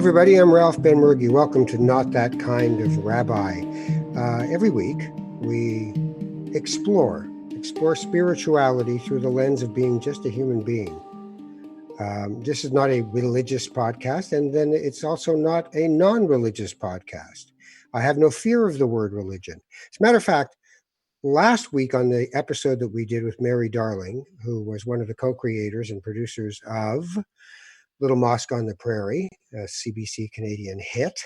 everybody. I'm Ralph Ben Murgy. Welcome to Not That Kind of Rabbi. Every week, we explore spirituality through the lens of being just a human being. This is not a religious podcast, and then it's also not a non-religious podcast. I have no fear of the word religion. As a matter of fact, last week on the episode that we did with Mary Darling, who was one of the co-creators and producers of Little Mosque on the Prairie, a CBC Canadian hit.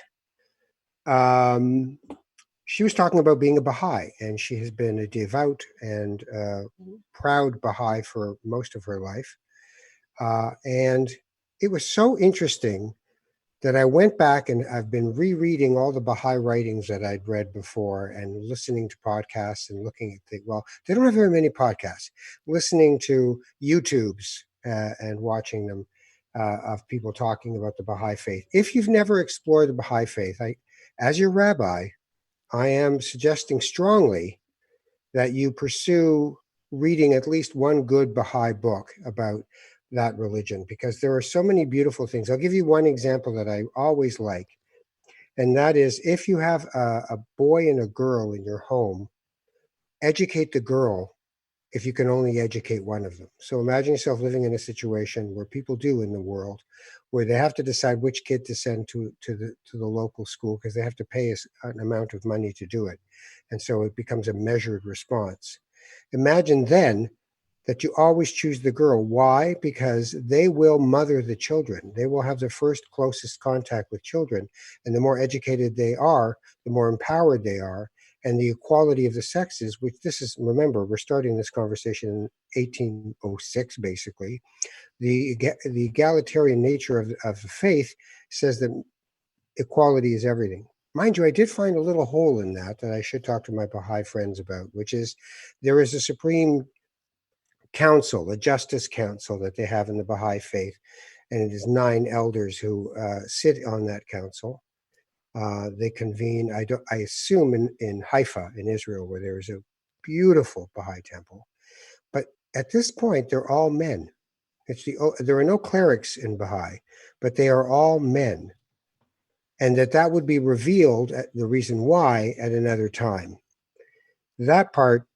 She was talking about being a Baha'i, and she has been a devout and proud Baha'i for most of her life. And it was so interesting that I went back and I've been rereading all the Baha'i writings that I'd read before and listening to podcasts and looking at they don't have very many podcasts, listening to YouTubes and watching them. Of people talking about the Baha'i faith. If you've never explored the Baha'i faith, as your rabbi, I am suggesting strongly that you pursue reading at least one good Baha'i book about that religion, because there are so many beautiful things. I'll give you one example that I always like, and that is if you have a boy and a girl in your home, educate the girl if you can only educate one of them. So imagine yourself living in a situation where people do in the world, where they have to decide which kid to send to the local school because they have to pay an amount of money to do it. And so it becomes a measured response. Imagine then that you always choose the girl. Why? Because they will mother the children. They will have the first closest contact with children. And the more educated they are, the more empowered they are. And the equality of the sexes, which remember, we're starting this conversation in 1806, basically. The egalitarian nature of the faith says that equality is everything. Mind you, I did find a little hole in that I should talk to my Baha'i friends about, which is there is a supreme council, a justice council that they have in the Baha'i faith, and it is 9 elders who sit on that council. They convene, I assume, in Haifa, in Israel, where there is a beautiful Baha'i temple. But at this point, they're all men. There are no clerics in Baha'i, but they are all men. And that would be revealed, the reason why, at another time. That part,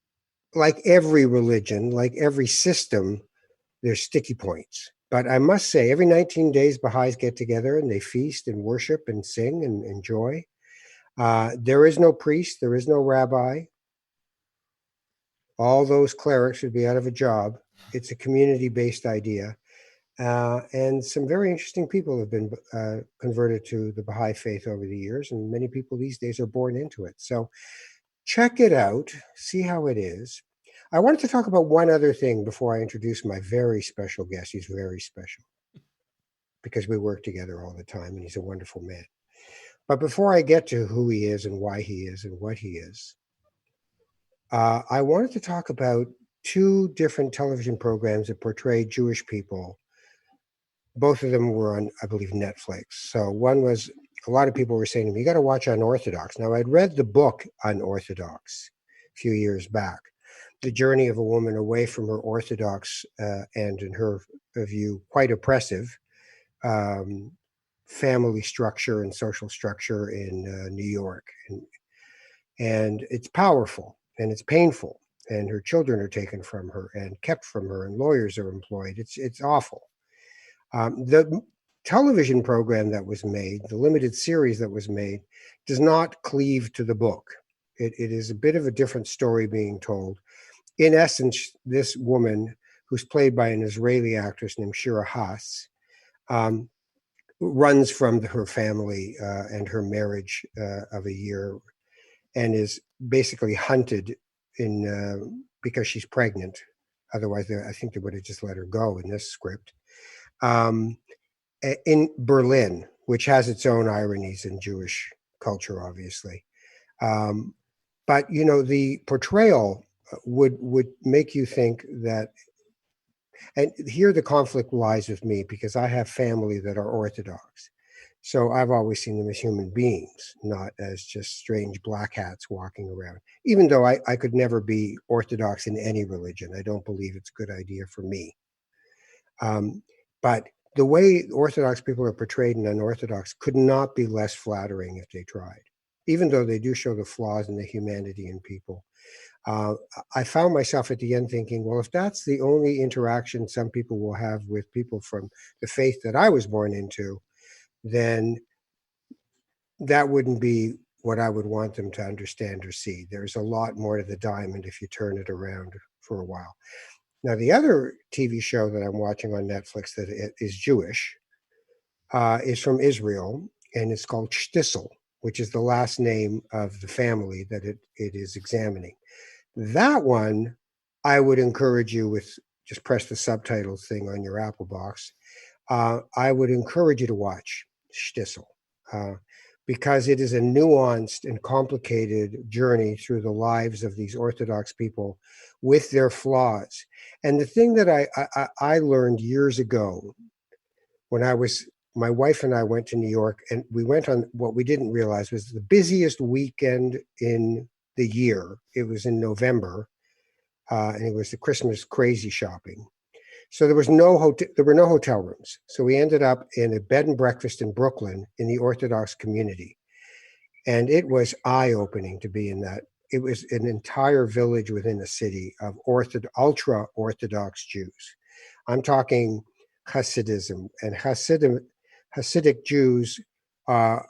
like every religion, like every system, there's sticky points. But I must say, every 19 days, Baha'is get together and they feast and worship and sing and enjoy. There is no priest, there is no rabbi. All those clerics would be out of a job. It's a community-based idea. And some very interesting people have been converted to the Baha'i faith over the years, and many people these days are born into it. So check it out, see how it is. I wanted to talk about one other thing before I introduce my very special guest. He's very special because we work together all the time, and he's a wonderful man. But before I get to who he is and why he is and what he is, I wanted to talk about 2 different television programs that portrayed Jewish people. Both of them were on, I believe, Netflix. So one was, a lot of people were saying to me, you got to watch Unorthodox. Now, I'd read the book Unorthodox a few years back, the journey of a woman away from her Orthodox and, in her view, quite oppressive family structure and social structure in New York. And it's powerful and it's painful. And her children are taken from her and kept from her, and lawyers are employed. It's awful. The television program that was made, the limited series that was made, does not cleave to the book. It is a bit of a different story being told. In essence, this woman, who's played by an Israeli actress named Shira Haas, runs from her family and her marriage of a year, and is basically hunted because she's pregnant. Otherwise, I think they would have just let her go in this script. In Berlin, which has its own ironies in Jewish culture, obviously. But, the portrayal would make you think that, and here the conflict lies with me, because I have family that are Orthodox. So I've always seen them as human beings, not as just strange black hats walking around, even though I could never be Orthodox in any religion. I don't believe it's a good idea for me. But the way Orthodox people are portrayed in unorthodox could not be less flattering if they tried, even though they do show the flaws and the humanity in people. Uh, I found myself at the end thinking, well, if that's the only interaction some people will have with people from the faith that I was born into, then that wouldn't be what I would want them to understand or see. There's a lot more to the diamond if you turn it around for a while. Now, the other TV show that I'm watching on Netflix that is Jewish is from Israel, and it's called Shtisel, which is the last name of the family that it is examining. That one, I would encourage you with, just press the subtitles thing on your Apple box. I would encourage you to watch Shtisel because it is a nuanced and complicated journey through the lives of these Orthodox people with their flaws. And the thing that I learned years ago when my wife and I went to New York, and we went on what we didn't realize was the busiest weekend in the year. It was in November, and it was the Christmas crazy shopping. So there were no hotel rooms. So we ended up in a bed and breakfast in Brooklyn in the Orthodox community. And it was eye-opening to be in that. It was an entire village within a city of ultra-Orthodox Jews. I'm talking Hasidism, and Hasidic Jews are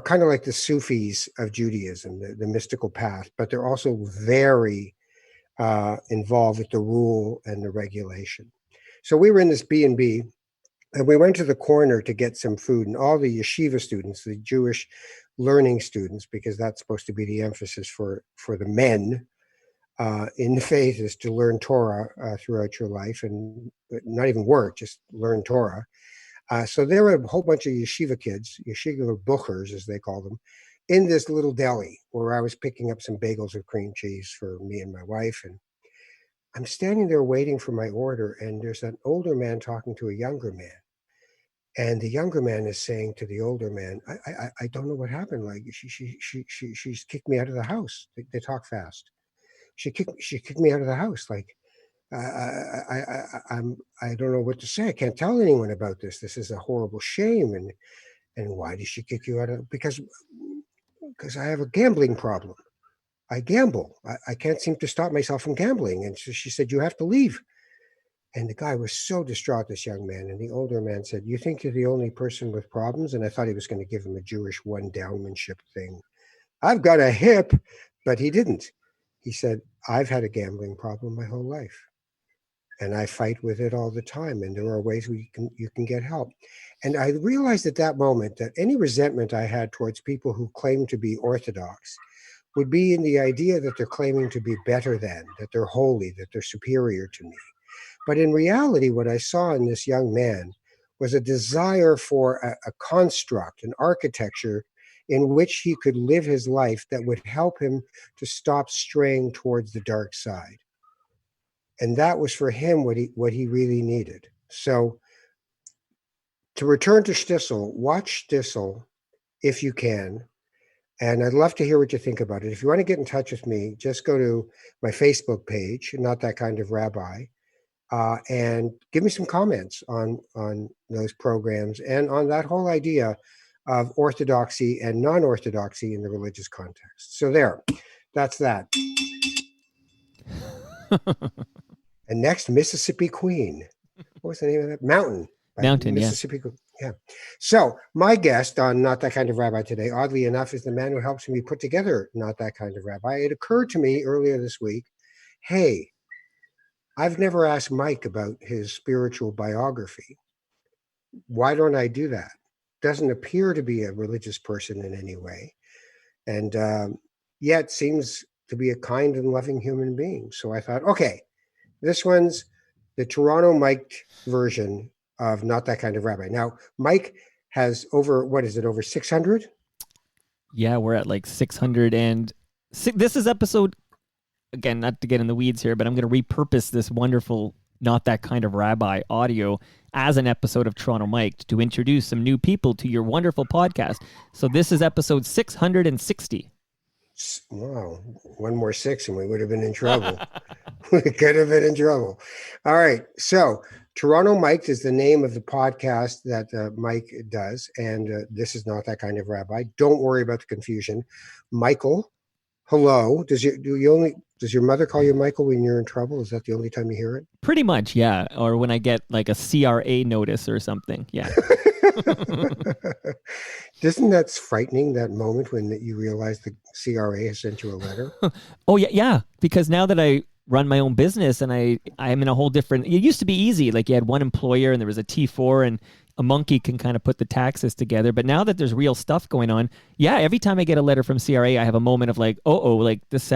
kind of like the Sufis of Judaism, the mystical path, but they're also very involved with the rule and the regulation. So we were in this B&B, and we went to the corner to get some food, and all the yeshiva students, the Jewish learning students, because that's supposed to be the emphasis for the men in the faith, is to learn Torah throughout your life and not even work, just learn Torah. So there were a whole bunch of yeshiva kids, yeshiva buchers, as they call them, in this little deli where I was picking up some bagels with cream cheese for me and my wife. And I'm standing there waiting for my order, and there's an older man talking to a younger man. And the younger man is saying to the older man, I don't know what happened. Like she's kicked me out of the house. They talk fast. She kicked me out of the house. Like I don't know what to say. I can't tell anyone about this. This is a horrible shame. And why did she kick you out of? Because I have a gambling problem. I gamble. I can't seem to stop myself from gambling. And so she said, you have to leave. And the guy was so distraught, this young man. And the older man said, you think you're the only person with problems? And I thought he was going to give him a Jewish one-downmanship thing. I've got a hip, but he didn't. He said, I've had a gambling problem my whole life. And I fight with it all the time. And there are ways you can get help. And I realized at that moment that any resentment I had towards people who claim to be Orthodox would be in the idea that they're claiming to be better than, that they're holy, that they're superior to me. But in reality, what I saw in this young man was a desire for a construct, an architecture in which he could live his life that would help him to stop straying towards the dark side. And that was for him what he really needed. So to return to Shtisel, watch Shtisel if you can. And I'd love to hear what you think about it. If you want to get in touch with me, just go to my Facebook page, Not That Kind of Rabbi, and give me some comments on those programs and on that whole idea of orthodoxy and non-orthodoxy in the religious context. So that's that. And next, Mississippi Queen. What was the name of that? Mountain, Mississippi. Yeah. So my guest on Not That Kind of Rabbi today, oddly enough, is the man who helps me put together Not That Kind of Rabbi. It occurred to me earlier this week, hey, I've never asked Mike about his spiritual biography. Why don't I do that? Doesn't appear to be a religious person in any way. And yet seems to be a kind and loving human being. So I thought, okay, this one's the Toronto Mike version of Not That Kind of Rabbi. Now, Mike has over 600? Yeah, we're at like 600. And this is episode, again, not to get in the weeds here, but I'm going to repurpose this wonderful Not That Kind of Rabbi audio as an episode of Toronto Mike to introduce some new people to your wonderful podcast. So this is episode 660. Wow, one more six and we would have been in trouble. We could have been in trouble. All right. So, Toronto Mike is the name of the podcast that Mike does. And this is not that kind of rabbi. Don't worry about the confusion. Michael, hello. Does your mother call you Michael when you're in trouble? Is that the only time you hear it? Pretty much, yeah. Or when I get like a CRA notice or something. Yeah. Isn't that frightening, that moment when you realize the CRA has sent you a letter? Oh yeah, yeah. Because now that I run my own business and I'm in a whole different. It used to be easy, like you had one employer and there was a T4 and a monkey can kind of put the taxes together. But now that there's real stuff going on, yeah, every time I get a letter from CRA, I have a moment of like, like this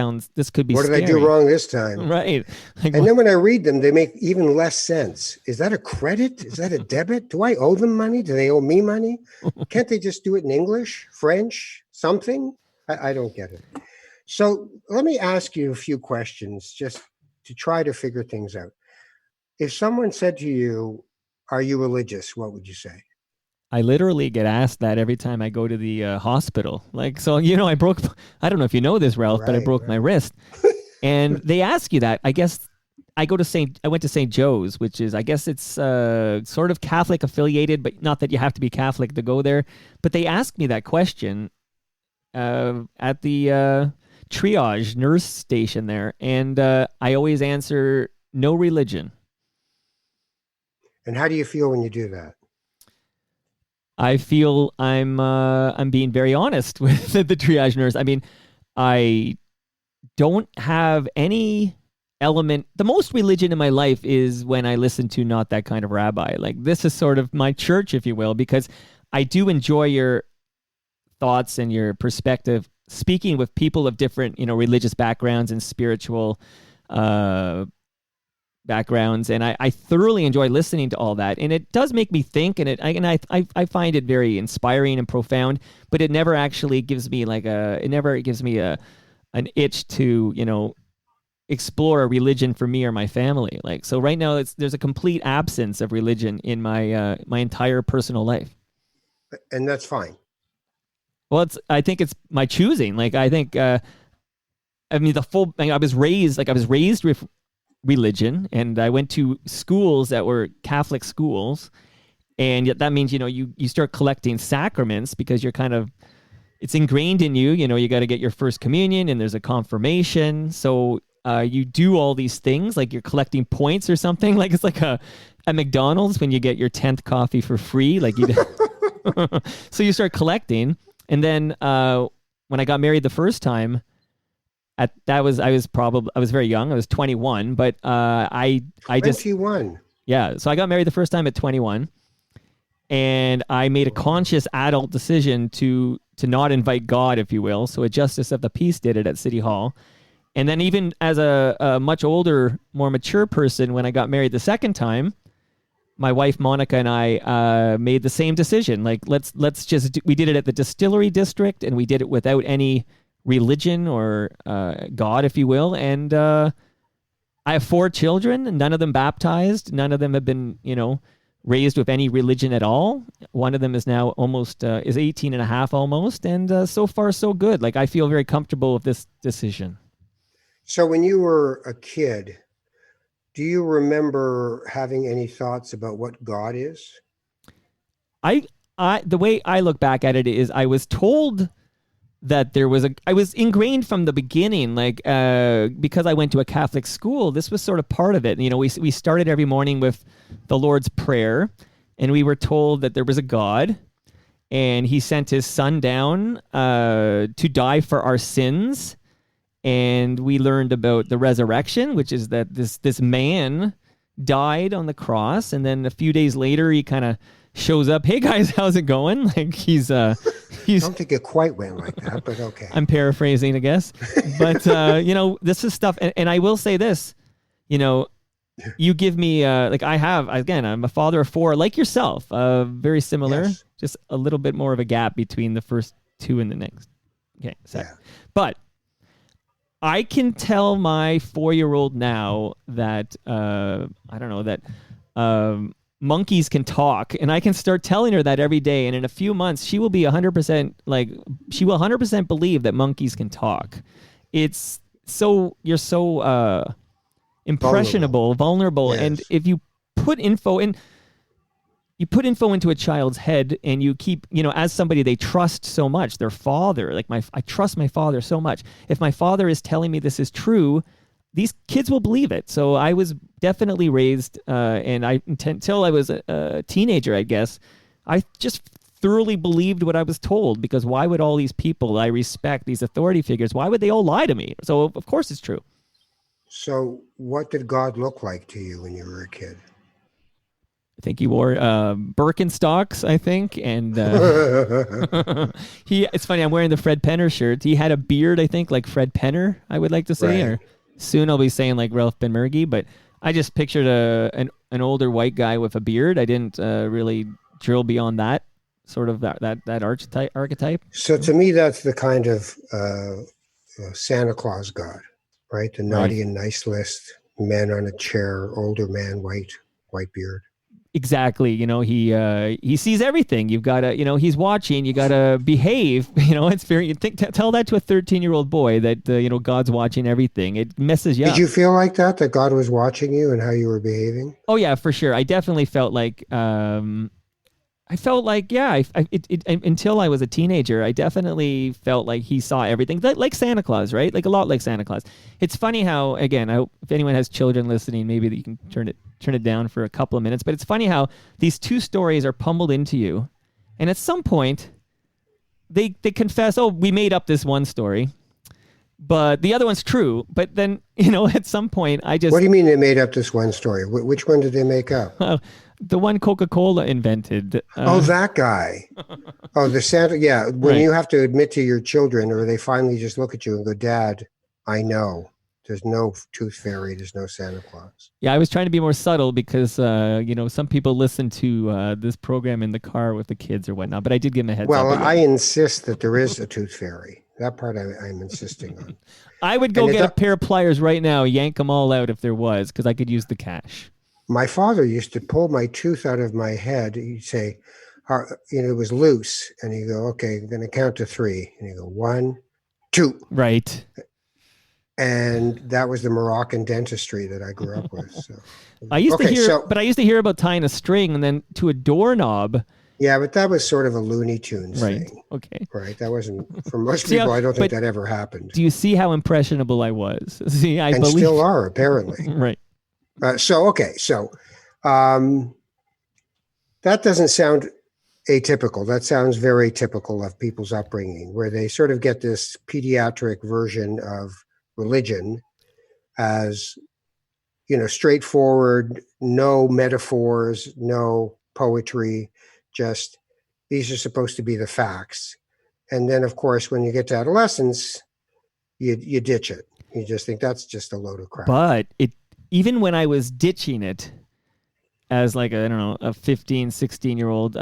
could be. What scary. did I do wrong this time? Right. Like, and then when I read them, they make even less sense. Is that a credit? Is that a debit? Do I owe them money? Do they owe me money? Can't they just do it in English, French, something? I don't get it. So let me ask you a few questions just to try to figure things out. If someone said to you, "Are you religious?" What would you say? I literally get asked that every time I go to the hospital. Like, so, I don't know if you know this, Ralph, but I broke my wrist. And they ask you that. I guess I went to St. Joe's, which is, I guess it's sort of Catholic affiliated, but not that you have to be Catholic to go there. But they asked me that question at the triage nurse station there. And I always answer, no religion. And how do you feel when you do that? I feel I'm being very honest with the triage nurse. I mean, I don't have any element. The most religion in my life is when I listen to Not That Kind of Rabbi. Like, this is sort of my church, if you will, because I do enjoy your thoughts and your perspective speaking with people of different, religious backgrounds and spiritual backgrounds, and I thoroughly enjoy listening to all that, and it does make me think, and I find it very inspiring and profound, but it never actually gives me an itch to explore a religion for me or my family. Like, so right now there's a complete absence of religion in my my entire personal life, and that's fine. Well, I think it's my choosing. Like, I think I was raised with religion, and I went to schools that were Catholic schools, and yet that means you start collecting sacraments because it's ingrained in you. You got to get your first communion, and there's a confirmation, so you do all these things like you're collecting points or something. Like, it's like a McDonald's when you get your 10th coffee for free, like you so you start collecting, and then when I got married the first time, I was very young. I was 21, but I just 21. Yeah. So I got married the first time at 21, and I made a conscious adult decision to not invite God, if you will. So a justice of the peace did it at City Hall, and then even as a much older, more mature person, when I got married the second time, my wife Monica and I made the same decision. Like, we did it at the distillery district, and we did it without any religion or God, if you will, and I have 4 children, none of them baptized, none of them have been raised with any religion at all. One of them is now almost is 18 and a half almost, and so far so good. Like, I feel very comfortable with this decision. So when you were a kid, do you remember having any thoughts about what God is? The way I look back at it is, I was told that I was ingrained from the beginning, like, because I went to a Catholic school, this was sort of part of it. We started every morning with the Lord's Prayer, and we were told that there was a God, and he sent his son down to die for our sins. And we learned about the resurrection, which is that this man died on the cross, and then a few days later he kind of shows up. Hey guys, how's it going? Like, he's I don't think it quite went like that, but okay. I'm paraphrasing, I guess. But this is stuff, and I will say this, you give me like, I'm a father of 4, like yourself, very similar, yes. Just a little bit more of a gap between the first 2 and the next. Okay, so yeah. But I can tell my 4-year-old now that monkeys can talk, and I can start telling her that every day, and in a few months she will be 100% like, she will 100% believe that monkeys can talk. It's so, you're so impressionable, vulnerable, and Yes. if you put info in, you put info into a child's head, and you keep, as somebody they trust so much, their father, like I trust my father so much. If my father is telling me this is true, these kids will believe it. So I was definitely raised, and until I was a teenager, I guess, I just thoroughly believed what I was told, because why would all these people I respect, these authority figures, why would they all lie to me? So of course it's true. So, what did God look like to you when you were a kid? I think he wore Birkenstocks, I think, and it's funny, I'm wearing the Fred Penner shirt. He had a beard, I think, like Fred Penner, I would like to say, Right. or soon I'll be saying like Ralph Benmergui, but I just pictured an older white guy with a beard. I didn't really drill beyond that sort of that archetype. So, to me, that's the kind of Santa Claus God, right? The Right. naughty and nice list, man on a chair, older man, white beard. Exactly. He sees everything. You've got to, he's watching. You got to behave. It's very. You tell that to a 13-year-old boy that God's watching everything. It messes you up. Did you feel like that God was watching you and how you were behaving? Oh yeah, for sure. I definitely felt like. I felt like, yeah. Until I was a teenager, I definitely felt like he saw everything, like Santa Claus, right? Like a lot like Santa Claus. It's funny how, again, if anyone has children listening, maybe that you can turn it down for a couple of minutes. But it's funny how these two stories are pummeled into you, and at some point, they confess, "Oh, we made up this one story, but the other one's true." But then, at some point, I just. What do you mean they made up this one story? Which one did they make up? The one Coca-Cola invented. That guy. Oh, the Santa. Yeah. When Right. you have to admit to your children, or they finally just look at you and go, "Dad, I know there's no tooth fairy. There's no Santa Claus." Yeah, I was trying to be more subtle because, some people listen to this program in the car with the kids or whatnot, but I did give them a heads up. Well, Yeah. I insist that there is a tooth fairy. That part I'm insisting on. I would go get a pair of pliers right now, yank them all out if there was, because I could use the cash. My father used to pull my tooth out of my head. He'd say, it was loose. And he'd go, "Okay, I'm going to count to 3. And he'd go, 1, 2. Right. And that was the Moroccan dentistry that I grew up with. So I used to hear about tying a string and then to a doorknob. Yeah, but that was sort of a Looney Tunes Right. thing. Okay. Right. That wasn't, for most people, I don't think that ever happened. Do you see how impressionable I was? See, I and believe. Still are, apparently. Right. So that doesn't sound atypical. That sounds very typical of people's upbringing, where they sort of get this pediatric version of religion as, straightforward, no metaphors, no poetry, just these are supposed to be the facts. And then, of course, when you get to adolescence, you ditch it. You just think that's just a load of crap. But even when I was ditching it as like a 15, 16-year-old,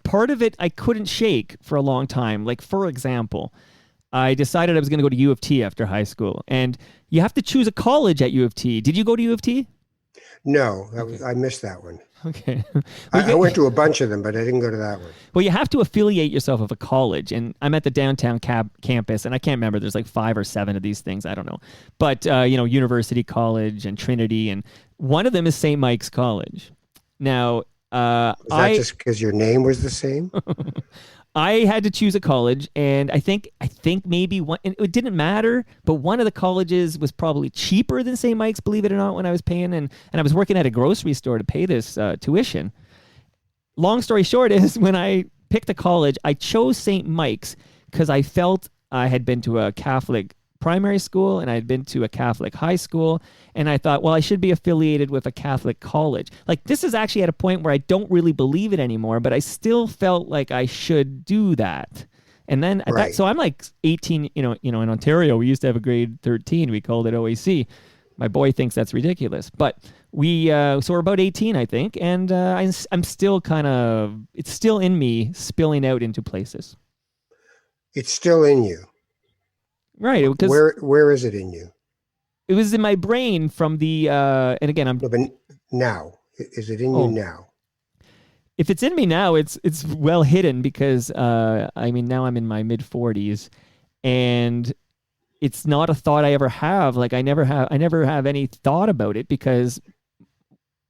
part of it I couldn't shake for a long time. Like, for example, I decided I was going to go to U of T after high school, and you have to choose a college at U of T. Did you go to U of T? No, I missed that one. Okay. I went to a bunch of them, but I didn't go to that one. Well, you have to affiliate yourself with a college, and I'm at the downtown campus, and I can't remember. There's like 5 or 7 of these things. I don't know. But, University College and Trinity, and one of them is St. Mike's College. Now, is that just because your name was the same? I had to choose a college, and I think maybe one, and it didn't matter, but one of the colleges was probably cheaper than St. Mike's, believe it or not, when I was paying, and I was working at a grocery store to pay this tuition. Long story short is, when I picked a college, I chose St. Mike's because I felt I had been to a Catholic primary school and I had been to a Catholic high school, and I thought, well, I should be affiliated with a Catholic college. Like, this is actually at a point where I don't really believe it anymore, but I still felt like I should do that. And then so I'm like 18, in Ontario, we used to have a grade 13. We called it OAC. My boy thinks that's ridiculous, but so we're about 18, I think. And I'm still it's still in me spilling out into places. It's still in you. Right. Where is it in you? It was in my brain from the, and again, No, but now Is it in you Oh, now? if it's in me now, it's well hidden because I mean now I'm in my mid 40s, and it's not a thought I ever have. Like I never have any thought about it because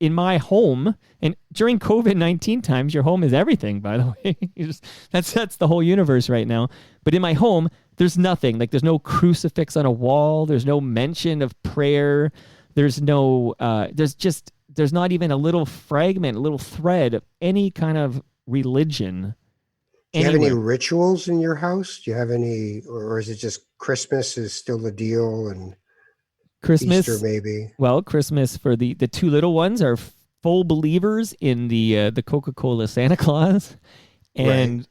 in my home and during COVID-19 times, your home is everything, by the way. That's the whole universe right now. But in my home, there's nothing. Like there's no crucifix on a wall. There's no mention of prayer. There's no there's not even a little fragment, a little thread of any kind of religion Do you have any anywhere. rituals in your house? Do you have any, or is it just Christmas is still the deal and Easter Christmas, maybe? well, Christmas for the two little ones are full believers in the Coca-Cola Santa Claus, Right.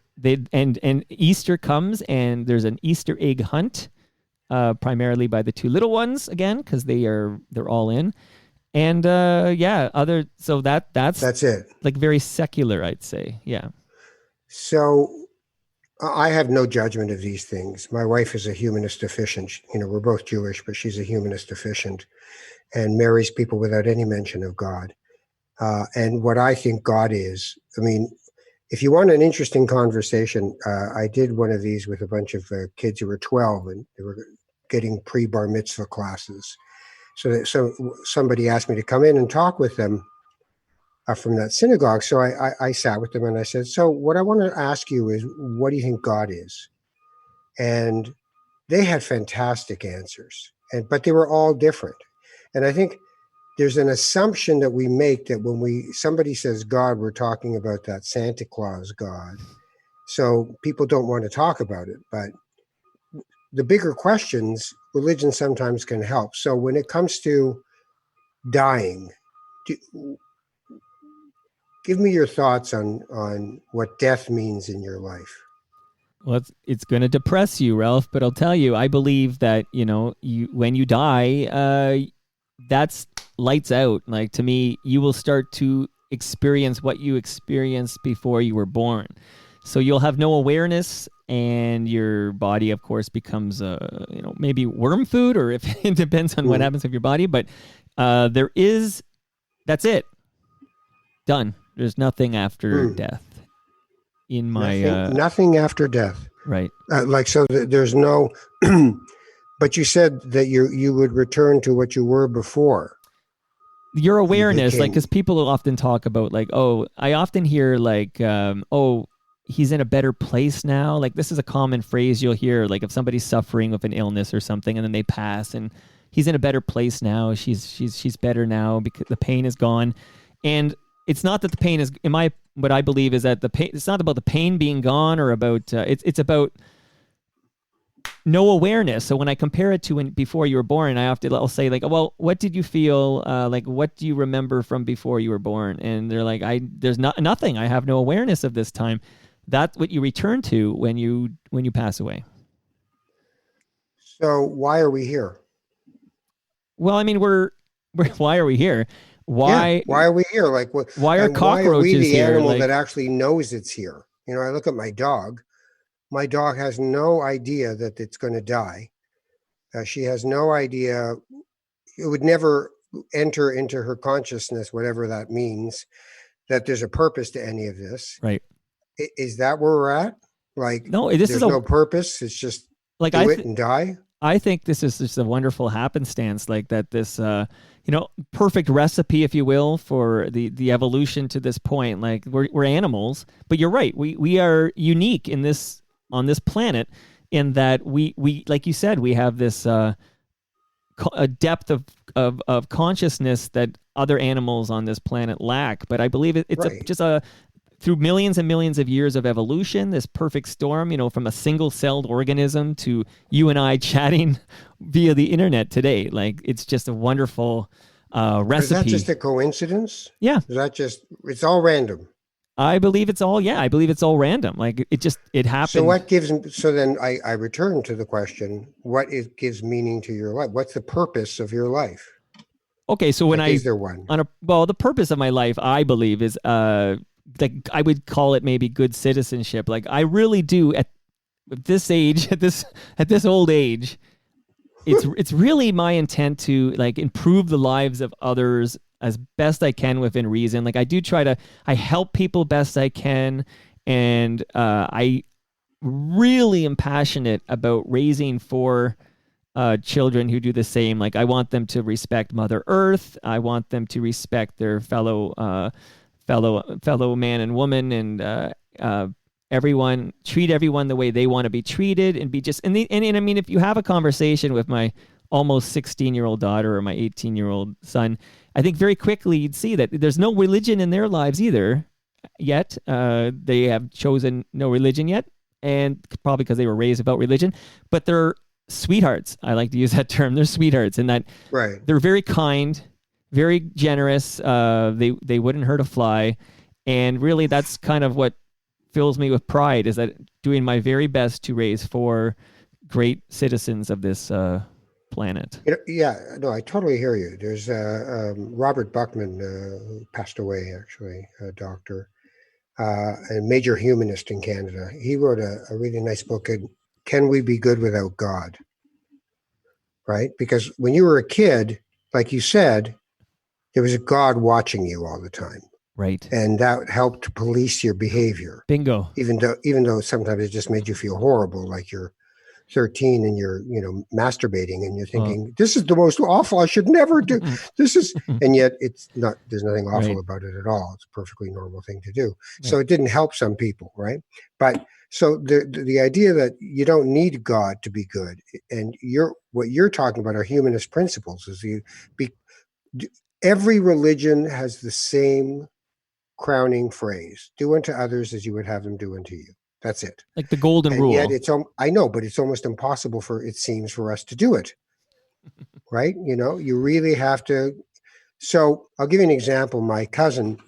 and and Easter comes and there's an Easter egg hunt, primarily by the two little ones again because they're all in, and yeah, other so that's That's it. like very secular, I'd say, yeah. So I have no judgment of these things. My wife is a humanist efficient. You know, we're both Jewish, but she's a humanist efficient and marries people without any mention of God. And what I think God is, I mean, if you want an interesting conversation, I did one of these with a bunch of kids who were 12 and they were getting pre-bar mitzvah classes. So somebody asked me to come in and talk with them from that synagogue. So I sat with them and I said, so what I want to ask you is, what do you think God is? And they had fantastic answers, but they were all different. And I think there's an assumption that we make that when somebody says God, we're talking about that Santa Claus God. So people don't want to talk about it. But the bigger questions, religion sometimes can help. So when it comes to dying, give me your thoughts on what death means in your life. Well, it's going to depress you, Ralph, but I'll tell you, I believe that, you know, you when you die, that's lights out. Like to me, you will start to experience what you experienced before you were born. So you'll have no awareness, and your body, of course, becomes you know, maybe worm food, or if it depends on what Mm. happens with your body. But that's it, done. There's nothing after Mm. death. In my Nothing after death. right. There's no. But you said that you would return to what you were before Your you awareness, like, because became. people will often talk about, like, oh, I often hear, like, oh, he's in a better place now. Like, this is a common phrase you'll hear, like, if somebody's suffering with an illness or something and then they pass and he's in a better place now. She's better now because the pain is gone. And it's not that the pain is, what I believe is that the pain, it's not about the pain being gone or about, it's about no awareness. So when I compare it to when before you were born, I'll say, like, well, what did you feel? Like, what do you remember from before you were born? And they're like, there's nothing. I have no awareness of this time. That's what you return to when you pass away. So why are we here? Well, I mean, we're why are we here? Yeah, Why why are we here? Like what? why are And why are we cockroaches the here? animal that Like, actually knows it's here? You know, I look at my dog. My dog has no idea that it's going to die. She has no idea. It would never enter into her consciousness, whatever that means, that there's a purpose to any of this. right? Is that where we're at? Like, No, this is there's a no purpose. It's just like do it and die. I think this is just a wonderful happenstance, like that. This, you know, perfect recipe, if you will, for the evolution to this point. Like we're animals, but you're right. We are unique in this on this planet in that we like you said, we have this a depth of consciousness that other animals on this planet lack. But I believe it's Right. just a through millions and millions of years of evolution, this perfect storm, you know, from a single-celled organism to you and I chatting via the internet today. Like, it's just a wonderful Is that recipe. just a coincidence? Yeah, Is that just, it's all random? I believe it's all. Yeah, I believe it's all random. Like it So happened. what gives, so then I return to the question, gives meaning to your life? What's the purpose of your life? Okay, so when Like, is there one? the purpose of my life, I believe, is like I would call it maybe good citizenship. Like I really do at this age, at this old age, it's really my intent to like improve the lives of others as best I can within reason. Like I do try to, I help people best I can. And I really am passionate about raising four children who do the same. Like I want them to respect Mother Earth. I want them to respect their fellow man and woman, and everyone, treat everyone the way they want to be treated, and be just, and I mean, if you have a conversation with my almost 16-year-old daughter or my 18-year-old son, I think very quickly you'd see that there's no religion in their lives either yet. They have chosen no religion yet, and probably because they were raised about religion, but they're sweethearts. I like to use that term. They're sweethearts, and that Right. they're very kind, very generous. They wouldn't hurt a fly, and really that's kind of what fills me with pride, is that doing my very best to raise four great citizens of this planet. Yeah, no, I totally hear you. There's Robert Buckman, who passed away, actually, a doctor, a major humanist in Canada. He wrote a really nice book, Can We Be Good Without God? Right? Because when you were a kid, like you said, there was a God watching you all the time. Right. And that helped to police your behavior. Bingo. Even though sometimes it just made you feel horrible, like you're 13 and you're, masturbating and you're thinking, this is the most awful, I should never do this is, and yet it's not, there's nothing awful about it at all. It's a perfectly normal thing to do. Right. So it didn't help some people. Right. But so the idea that you don't need God to be good, and what you're talking about are humanist principles, is every religion has the same crowning phrase: do unto others as you would have them do unto you. That's it. Like the golden rule. Yet I know, but it's almost impossible it seems for us to do it. Right? You really have to. So I'll give you an example. My cousin,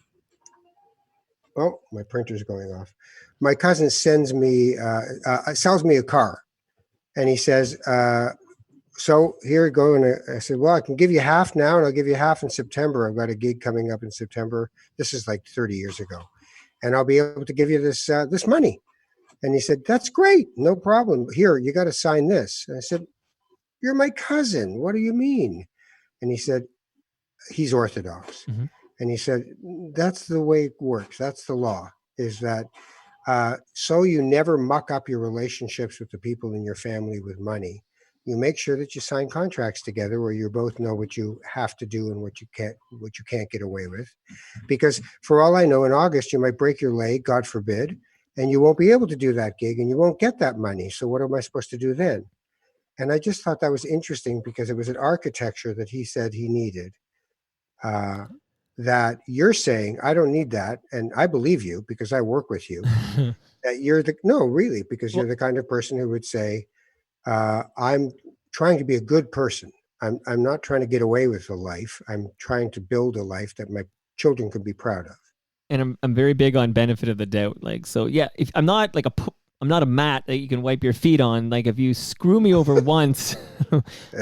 my printer's going off. My cousin sells me a car, and he says, so here you go. And I said, well, I can give you half now, and I'll give you half in September. I've got a gig coming up in September. This is like 30 years ago. And I'll be able to give you this money. And he said, that's great. No problem. Here, you got to sign this. And I said, you're my cousin. What do you mean? And he said, he's Orthodox. Mm-hmm. And he said, that's the way it works. That's the law, is that so you never muck up your relationships with the people in your family with money. You make sure that you sign contracts together where you both know what you have to do and what you can't get away with. Because for all I know, in August, you might break your leg, God forbid, and you won't be able to do that gig and you won't get that money. So what am I supposed to do then? And I just thought that was interesting, because it was an architecture that he said he needed, that you're saying, I don't need that. And I believe you because I work with you, that you're because you're the kind of person who would say, I'm trying to be a good person. I'm not trying to get away with a life. I'm trying to build a life that my children could be proud of. And I'm very big on benefit of the doubt. Like, so yeah, if I'm not like I'm not a mat that you can wipe your feet on. Like if you screw me over once,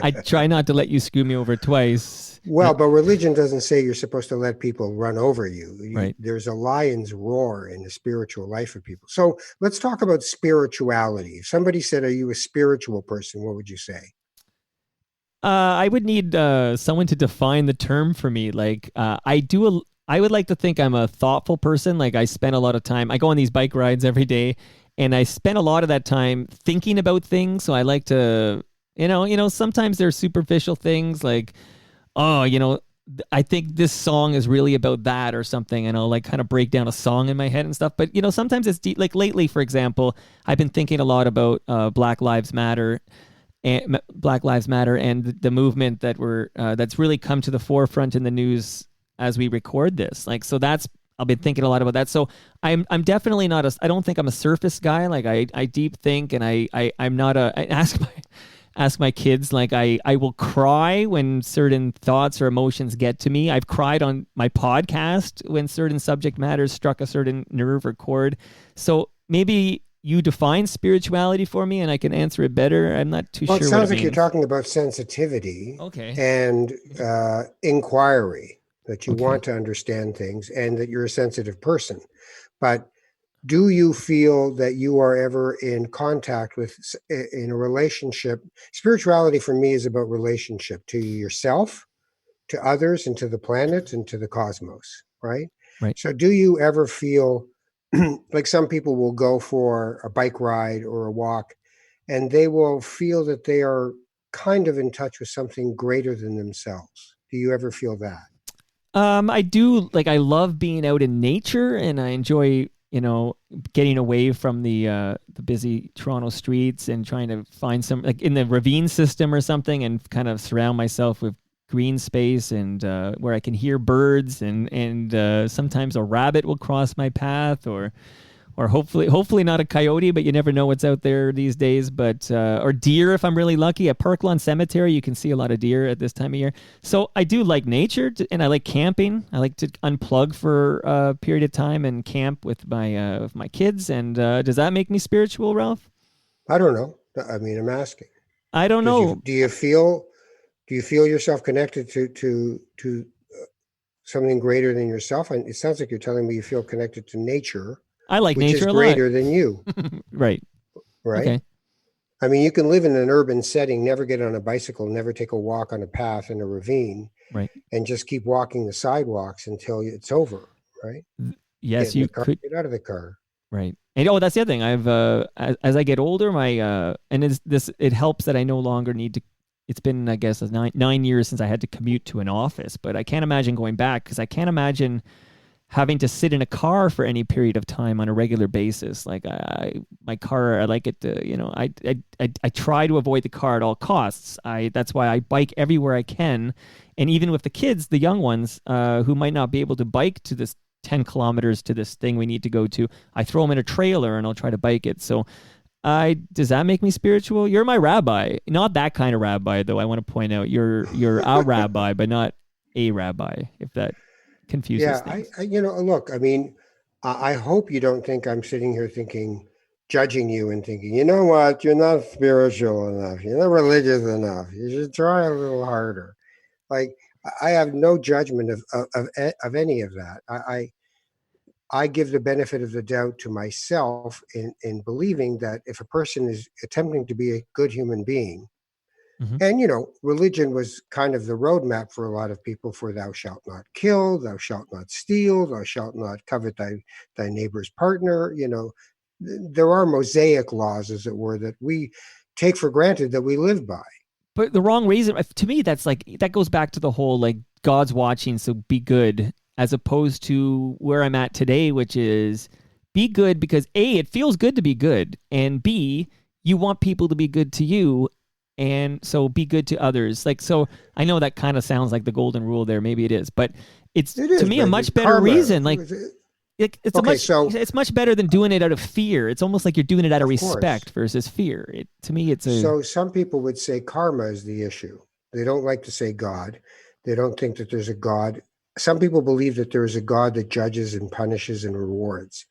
I try not to let you screw me over twice. Well, but religion doesn't say you're supposed to let people run over you. Right. There's a lion's roar in the spiritual life of people. So let's talk about spirituality. If somebody said, are you a spiritual person? What would you say? I would need someone to define the term for me. Like I would like to think I'm a thoughtful person. Like I spend a lot of time, I go on these bike rides every day, and I spend a lot of that time thinking about things. So I like to, sometimes there's superficial things like, I think this song is really about that or something, and I'll like kind of break down a song in my head and stuff. But, sometimes it's deep. Like lately, for example, I've been thinking a lot about Black Lives Matter and the movement that's really come to the forefront in the news as we record this. Like, so I've been thinking a lot about that. So I'm definitely not I don't think I'm a surface guy. Like I deep think, and I'm not I ask my kids, like I will cry when certain thoughts or emotions get to me. I've cried on my podcast when certain subject matters struck a certain nerve or chord. So maybe you define spirituality for me and I can answer it better. I'm not too sure. It sounds like you're talking about sensitivity, and inquiry. That you want to understand things and that you're a sensitive person. But do you feel that you are ever in contact with, in a relationship? Spirituality for me is about relationship to yourself, to others and to the planet and to the cosmos, right? Right. So do you ever feel like some people will go for a bike ride or a walk and they will feel that they are kind of in touch with something greater than themselves? Do you ever feel that? I do, like, I love being out in nature, and I enjoy, getting away from the busy Toronto streets and trying to find some, like, in the ravine system or something, and kind of surround myself with green space, and where I can hear birds, and sometimes a rabbit will cross my path, or hopefully not a coyote, but you never know what's out there these days. But or deer if I'm really lucky. At Parklawn Cemetery, you can see a lot of deer at this time of year. So I do like nature, and I like camping. I like to unplug for a period of time and camp with my kids. And does that make me spiritual, Ralph? I don't know. I mean, I'm asking. I don't Does you know. do you feel yourself connected to something greater than yourself? And it sounds like you're telling me you feel connected to nature, I like which is nature a lot. greater than you, Right. right? Okay. I mean, you can live in an urban setting, never get on a bicycle, never take a walk on a path in a ravine, Right. and just keep walking the sidewalks until it's over, right? Get Yes, in the you car, could. get out of the car. Right. And that's the other thing. I've as I get older, my and it helps that I no longer need to. It's been, I guess, 9 years since I had to commute to an office, but I can't imagine going back, because I can't imagine having to sit in a car for any period of time on a regular basis. Like, my car, I like it to, I try to avoid the car at all costs. That's why I bike everywhere I can, and even with the kids, the young ones, who might not be able to bike to this 10 kilometers to this thing we need to go to, I throw them in a trailer and I'll try to bike it. So does that make me spiritual? You're my rabbi, not that kind of rabbi, though. I want to point out you're a rabbi, but not a rabbi, if that confuses Yeah, things. look, I mean, I hope you don't think I'm sitting here thinking, judging you and thinking, you know what, you're not spiritual enough, you're not religious enough, you should try a little harder. Like, I have no judgment of any of that. I give the benefit of the doubt to myself in believing that if a person is attempting to be a good human being, Hmm. and religion was kind of the roadmap for a lot of people, for thou shalt not kill, thou shalt not steal, thou shalt not covet thy neighbor's partner. There are Mosaic laws, as it were, that we take for granted that we live by. But the wrong reason, to me, that's like, that goes back to the whole, like, God's watching, so be good, as opposed to where I'm at today, which is be good because A, it feels good to be good, and B, you want people to be good to you, and so be good to others. Like, so I know that kind of sounds like the golden rule there, maybe it is, but it's, It to is, me, a but the much better karma. reason. Like, Okay, so it's much better than doing it out of fear. It's almost like you're doing it out of of course, respect versus fear. To me, it's a so some people would say karma is the issue. They don't like to say God. They don't think that there's a God. Some people believe that there is a God that judges and punishes and rewards.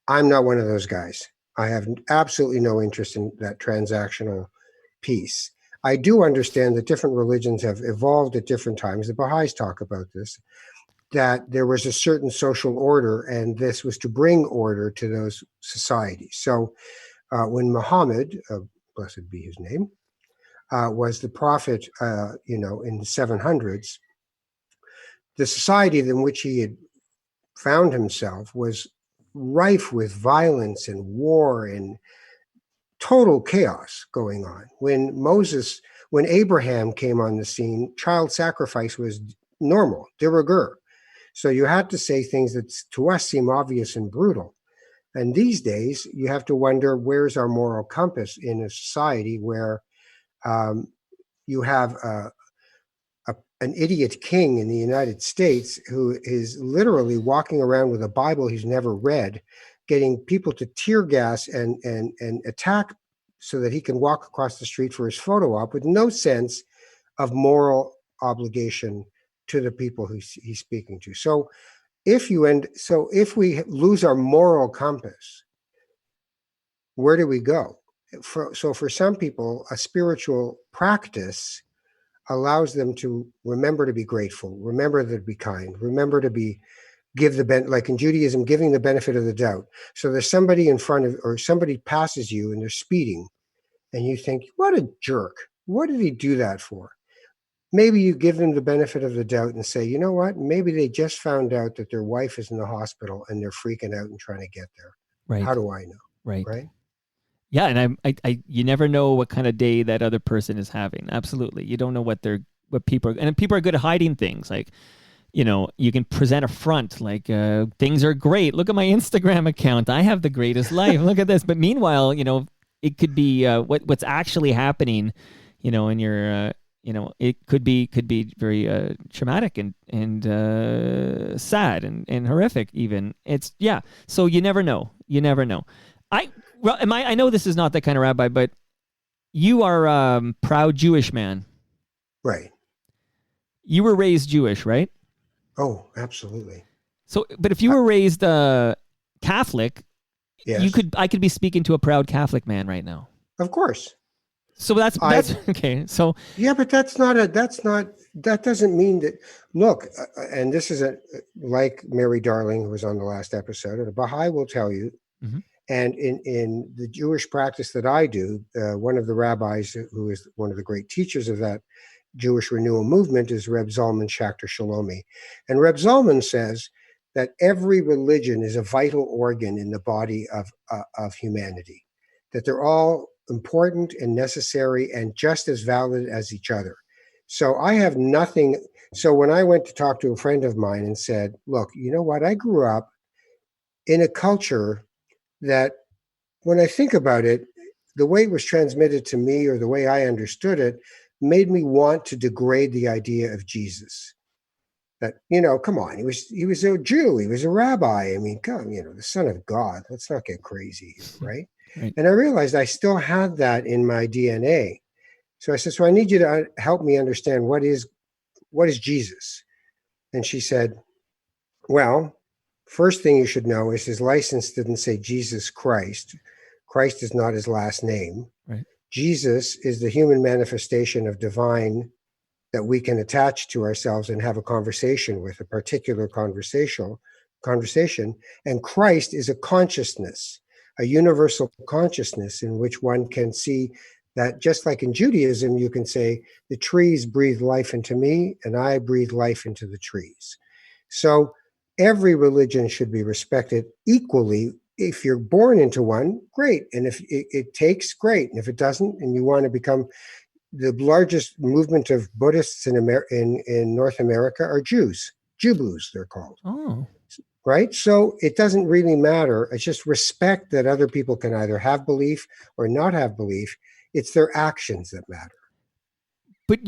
I'm not one of those guys. I have absolutely no interest in that transactional piece. I do understand that different religions have evolved at different times. The Baha'is talk about this, that there was a certain social order, and this was to bring order to those societies. So when Muhammad, blessed be his name, was the prophet, in the 700s, the society in which he had found himself was rife with violence and war and total chaos going on. When Abraham came on the scene, child sacrifice was normal, de rigueur. So you had to say things that to us seem obvious and brutal. And these days, you have to wonder, where's our moral compass in a society where um, you have an idiot king in the United States who is literally walking around with a Bible he's never read, getting people to tear gas and attack so that he can walk across the street for his photo op, with no sense of moral obligation to the people he's speaking to. So if we lose our moral compass, where do we go? So for some people, a spiritual practice allows them to remember to be grateful, remember to be kind, remember to be like in Judaism, giving the benefit of the doubt. So there's somebody in front of, or somebody passes you and they're speeding, and you think, what a jerk. What did he do that for? maybe you give them the benefit of the doubt and say, you know what, maybe they just found out that their wife is in the hospital and they're freaking out and trying to get there. Right. How do I know? Right. Right. Yeah, and you never know what kind of day that other person is having. Absolutely, you don't know what people are, and people are good at hiding things. Like, you can present a front like things are great. Look at my Instagram account. I have the greatest life. Look at this. But meanwhile, it could be what's actually happening. In your it could be very traumatic and sad and horrific. Even So you never know. You never know. I know this is not that kind of rabbi, but you are a proud Jewish man. Right. You were raised Jewish, right? Oh, absolutely. So, but if you were raised Catholic, yes. I could be speaking to a proud Catholic man right now. Of course. So that's okay. So yeah, but that doesn't mean that. Look, and this is like Mary Darling, who was on the last episode, and a Baha'i will tell you. Mm-hmm. And in the Jewish practice that I do, one of the rabbis who is one of the great teachers of that Jewish renewal movement is Reb Zalman Schachter Shalomi. And Reb Zalman says that every religion is a vital organ in the body of humanity, that they're all important and necessary and just as valid as each other. So I have nothing. So when I went to talk to a friend of mine and said, look, you know what? I grew up in a culture that, when I think about it, the way it was transmitted to me or the way I understood it made me want to degrade the idea of Jesus. That, come on, he was a Jew, he was a rabbi. I mean, come, the Son of God. Let's not get crazy here, right? Right. And I realized I still had that in my DNA. So I said, so I need you to help me understand what is Jesus. And she said, well, first thing you should know is his license didn't say Jesus Christ. Christ is not his last name. Right. Jesus is the human manifestation of divine that we can attach to ourselves and have a conversation with, a particular conversation. And Christ is a consciousness, a universal consciousness in which one can see that, just like in Judaism, you can say the trees breathe life into me and I breathe life into the trees. So every religion should be respected equally. If you're born into one, great. And if it takes, great. And if it doesn't, and you want to become the largest movement of Buddhists in North America are Jews. Jubus, they're called. Oh. Right? So it doesn't really matter. It's just respect that other people can either have belief or not have belief. It's their actions that matter. But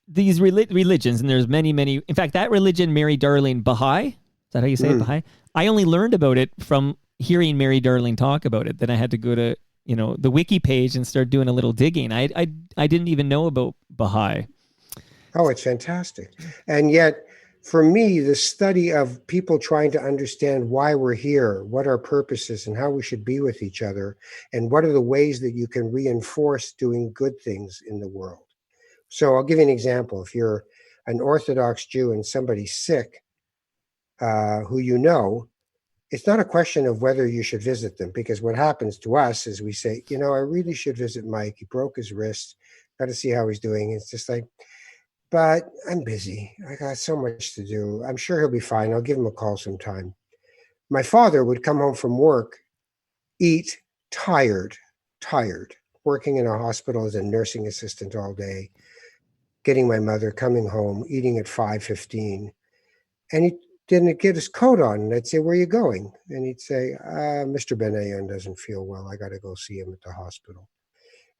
these religions, and there's many, many. In fact, that religion, Mary Darling, Baha'i, is that how you say it, Baha'i? I only learned about it from hearing Mary Darling talk about it. Then I had to go to the wiki page and start doing a little digging. I didn't even know about Baha'i. Oh, it's fantastic. And yet, for me, the study of people trying to understand why we're here, what our purpose is, and how we should be with each other, and what are the ways that you can reinforce doing good things in the world. So I'll give you an example. If you're an Orthodox Jew and somebody's sick, who it's not a question of whether you should visit them, because what happens to us is we say, I really should visit Mike. He broke his wrist. Got to see how he's doing. It's just like, but I'm busy. I got so much to do. I'm sure he'll be fine. I'll give him a call sometime. My father would come home from work, eat, tired, working in a hospital as a nursing assistant all day, getting my mother, coming home, eating at 5:15. And he didn't get his coat on. And I'd say, where are you going? And he'd say, Mr. Benayan doesn't feel well. I got to go see him at the hospital.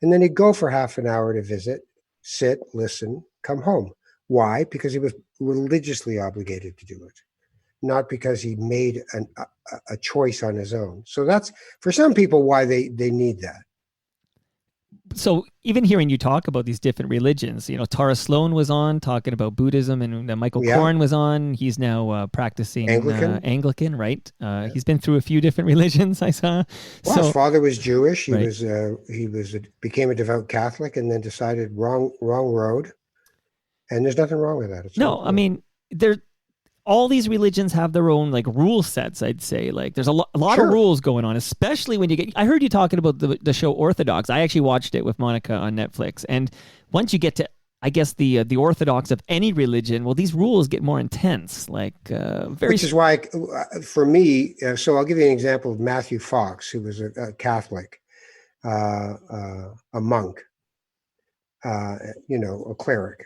And then he'd go for half an hour to visit, sit, listen, come home. Why? Because he was religiously obligated to do it, not because he made a choice on his own. So that's, for some people, why they need that. So even hearing you talk about these different religions, Tara Sloan was on talking about Buddhism, and Michael Korn was on. He's now practicing Anglican, right? He's been through a few different religions, I saw. Well, his father was Jewish. He became a devout Catholic, and then decided wrong road. And there's nothing wrong with that. It's no, I mean, all these religions have their own rule sets, I'd say. There's a lot of rules going on, especially when I heard you talking about the show Orthodox. I actually watched it with Monica on Netflix. And once you get to I guess the orthodox of any religion, well, these rules get more intense. Like very. Which is why, for me, so I'll give you an example of Matthew Fox, who was a Catholic, a monk, a cleric.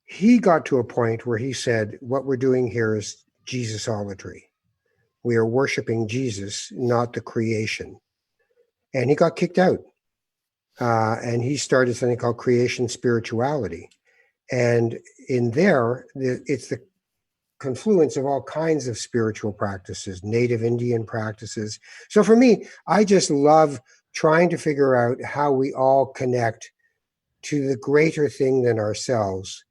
He got to a point where he said, what we're doing here is Jesusolatry. We are worshiping Jesus, not the creation. And he got kicked out. And he started something called creation spirituality. And in there, it's the confluence of all kinds of spiritual practices, native Indian practices. So for me, I just love trying to figure out how we all connect to the greater thing than ourselves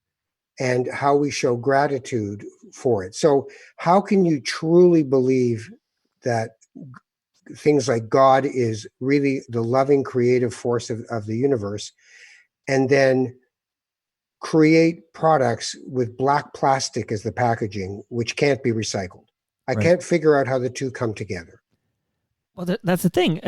and how we show gratitude for it. So how can you truly believe that things like God is really the loving creative force of the universe, and then create products with black plastic as the packaging, which can't be recycled? I can't figure out how the two come together. Well, that's the thing.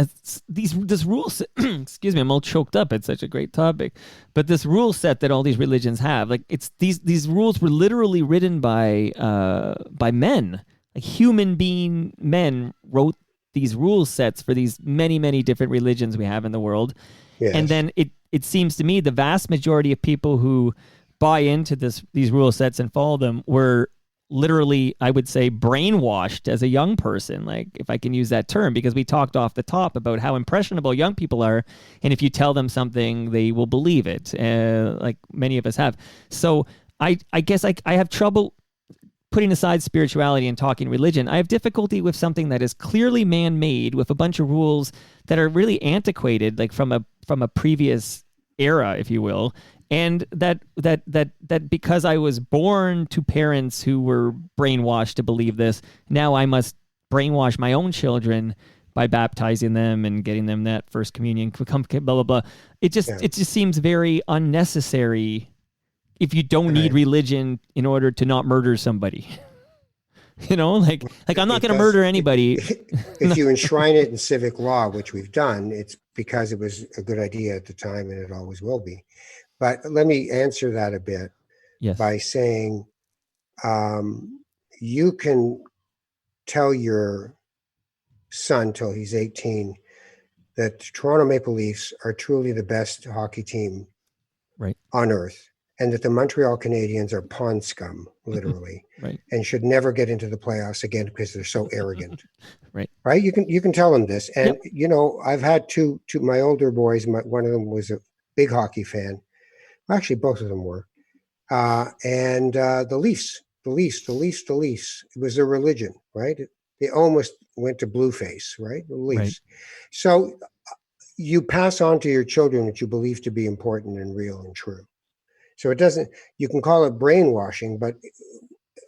This rule set, excuse me, I'm all choked up. It's such a great topic, but this rule set that all these religions have, like it's these rules were literally written by men, like human being men wrote these rule sets for these many different religions we have in the world. Yes. And then it seems to me the vast majority of people who buy into these rule sets and follow them were literally, I would say, brainwashed as a young person, like if I can use that term, because we talked off the top about how impressionable young people are, and if you tell them something, they will believe it, like many of us have. So I guess I have trouble putting aside spirituality and talking religion. I have difficulty with something that is clearly man-made with a bunch of rules that are really antiquated, like from a previous era, if you will. And that because I was born to parents who were brainwashed to believe this, now I must brainwash my own children by baptizing them and getting them that first communion, blah, blah, blah. It just seems very unnecessary if you don't need religion in order to not murder somebody. Like I'm not going to murder anybody. If you enshrine it in civic law, which we've done, it's because it was a good idea at the time, and it always will be. But let me answer that a bit by saying you can tell your son till he's 18 that the Toronto Maple Leafs are truly the best hockey team on earth, and that the Montreal Canadiens are pond scum, literally, and should never get into the playoffs again because they're so arrogant. Right? You can tell them this. And, I've had two my older boys, one of them was a big hockey fan. Actually, both of them were. And the Leafs. It was their religion, right? They almost went to blueface, right? The Leafs. Right. So you pass on to your children what you believe to be important and real and true. So you can call it brainwashing, but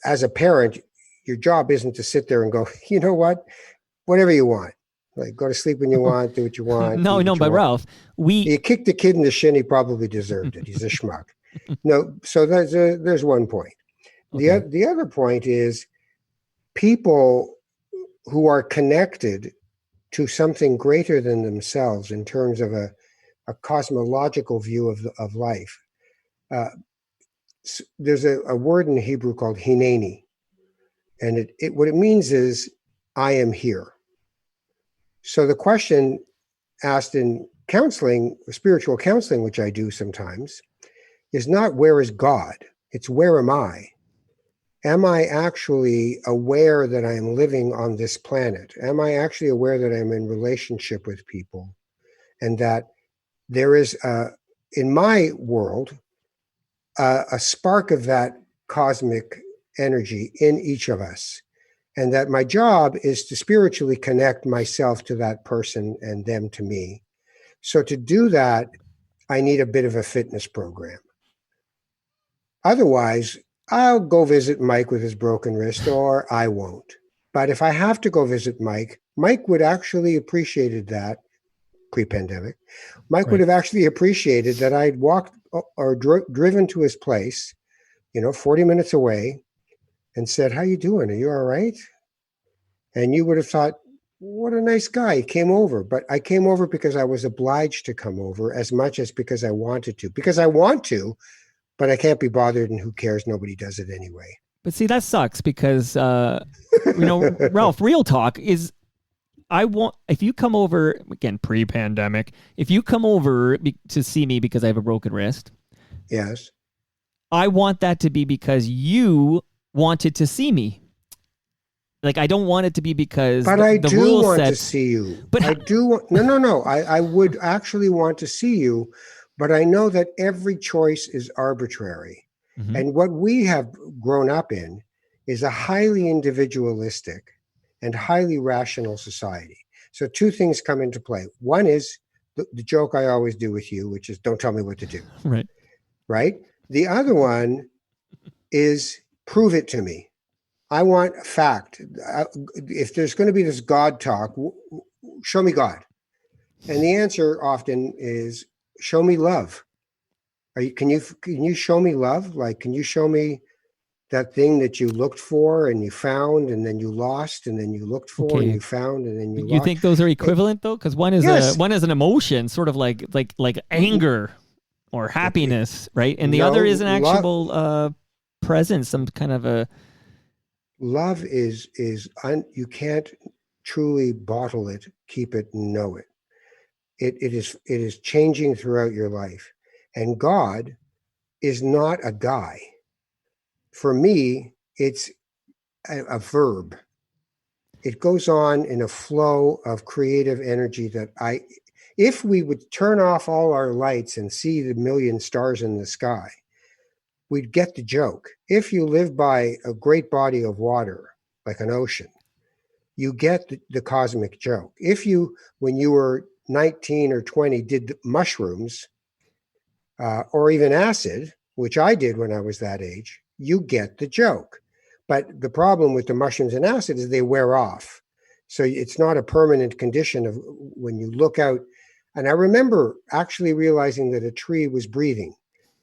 as a parent, your job isn't to sit there and go, you know what, whatever you want. Like, go to sleep when you want, do what you want. No, but Ralph, you kicked the kid in the shin, he probably deserved it. He's a schmuck. No, so there's one point. Okay. The other point is people who are connected to something greater than themselves in terms of a cosmological view of life. There's a word in Hebrew called hineni, and what it means is I am here. So the question asked in counseling, spiritual counseling, which I do sometimes, is not where is God? It's where am I? Am I actually aware that I am living on this planet? Am I actually aware that I'm in relationship with people, and that there is, in my world, a spark of that cosmic energy in each of us? And that my job is to spiritually connect myself to that person and them to me. So to do that, I need a bit of a fitness program. Otherwise, I'll go visit Mike with his broken wrist, or I won't. But if I have to go visit Mike would actually appreciated that pre-pandemic. Mike would have actually appreciated that I'd walked or driven to his place, 40 minutes away, and said, how you doing? Are you all right? And you would have thought, what a nice guy. He came over, but I came over because I was obliged to come over as much as because I wanted to. Because I want to, but I can't be bothered, and who cares? Nobody does it anyway. But see, that sucks because, Ralph, real talk is if you come over, again, pre-pandemic, if you come over to see me because I have a broken wrist, yes, I want that to be because you wanted to see me. Like, I don't want it to be because but I do want to see you. But I do. No. I would actually want to see you, but I know that every choice is arbitrary. Mm-hmm. And what we have grown up in is a highly individualistic and highly rational society. So two things come into play. One is the joke I always do with you, which is don't tell me what to do. Right. Right? The other one is prove it to me. I want fact. If there's going to be this God talk, show me God. And the answer often is show me love. Can you show me love? Like, can you show me that thing that you looked for and you found and then you lost and then you looked for and you found and then you lost? You think those are equivalent though? Because one is one is an emotion, sort of like anger or happiness, right? And the other is an actual presence, some kind of a love is you can't truly bottle it, keep it, know it. It is changing throughout your life. And God is not a guy. For me, it's a verb. It goes on in a flow of creative energy that if we would turn off all our lights and see the million stars in the sky, we'd get the joke. If you live by a great body of water, like an ocean, you get the cosmic joke. If you, when you were 19 or 20, did mushrooms or even acid, which I did when I was that age, you get the joke. But the problem with the mushrooms and acid is they wear off. So it's not a permanent condition of when you look out. And I remember actually realizing that a tree was breathing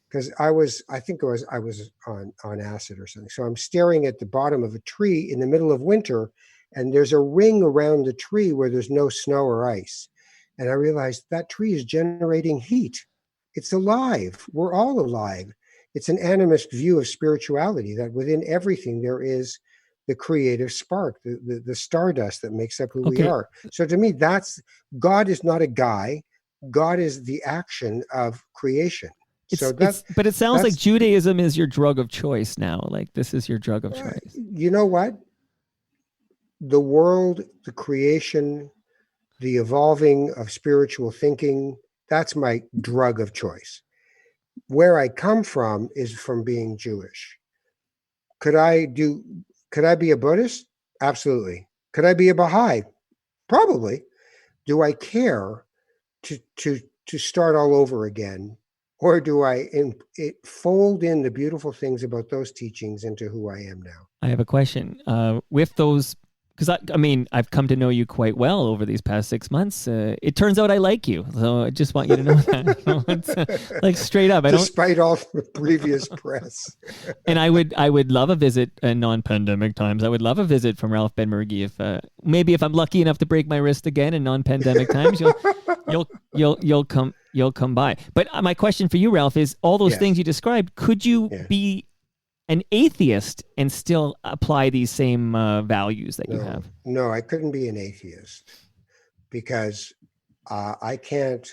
because I was on acid or something. So I'm staring at the bottom of a tree in the middle of winter, and there's a ring around the tree where there's no snow or ice. And I realized that tree is generating heat. It's alive. We're all alive. It's an animist view of spirituality that within everything there is the creative spark, the stardust that makes up who we are. So to me, God is not a guy. God is the action of creation. But it sounds like Judaism is your drug of choice now. Like this is your drug of choice. You know what? The world, the creation, the evolving of spiritual thinking, that's my drug of choice. Where I come from is from being Jewish. Could I be a Buddhist? Absolutely. Could I be a Baha'i? Probably. Do I care to start all over again? Or do I fold in the beautiful things about those teachings into who I am now? I have a question. With those, because I've come to know you quite well over these past 6 months. It turns out I like you, so I just want you to know that. Like straight up, despite all the previous press. And I would love a visit in non-pandemic times. I would love a visit from Ralph Ben-Mergi if I'm lucky enough to break my wrist again in non-pandemic times. You'll come by. But my question for you, Ralph, is all those things you described. Could you be an atheist and still apply these same values that you have? No, I couldn't be an atheist because I can't.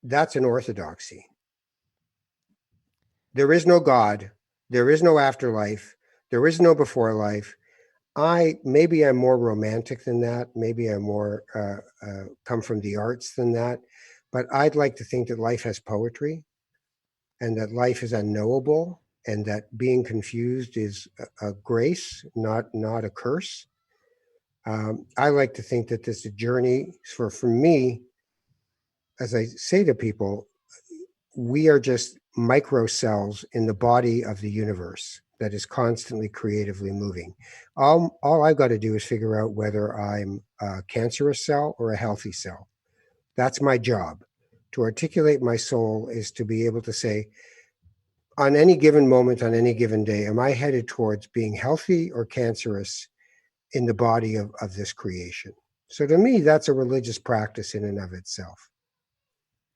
That's an orthodoxy. There is no God. There is no afterlife. There is no before life. Maybe I'm more romantic than that. Maybe I'm more come from the arts than that. But I'd like to think that life has poetry and that life is unknowable and that being confused is a grace, not a curse. I like to think that this is a journey for me, as I say to people, we are just micro cells in the body of the universe that is constantly creatively moving. All I've got to do is figure out whether I'm a cancerous cell or a healthy cell. That's my job. To articulate my soul is to be able to say, on any given moment, on any given day, am I headed towards being healthy or cancerous? in the body of this creation. So to me, that's a religious practice in and of itself.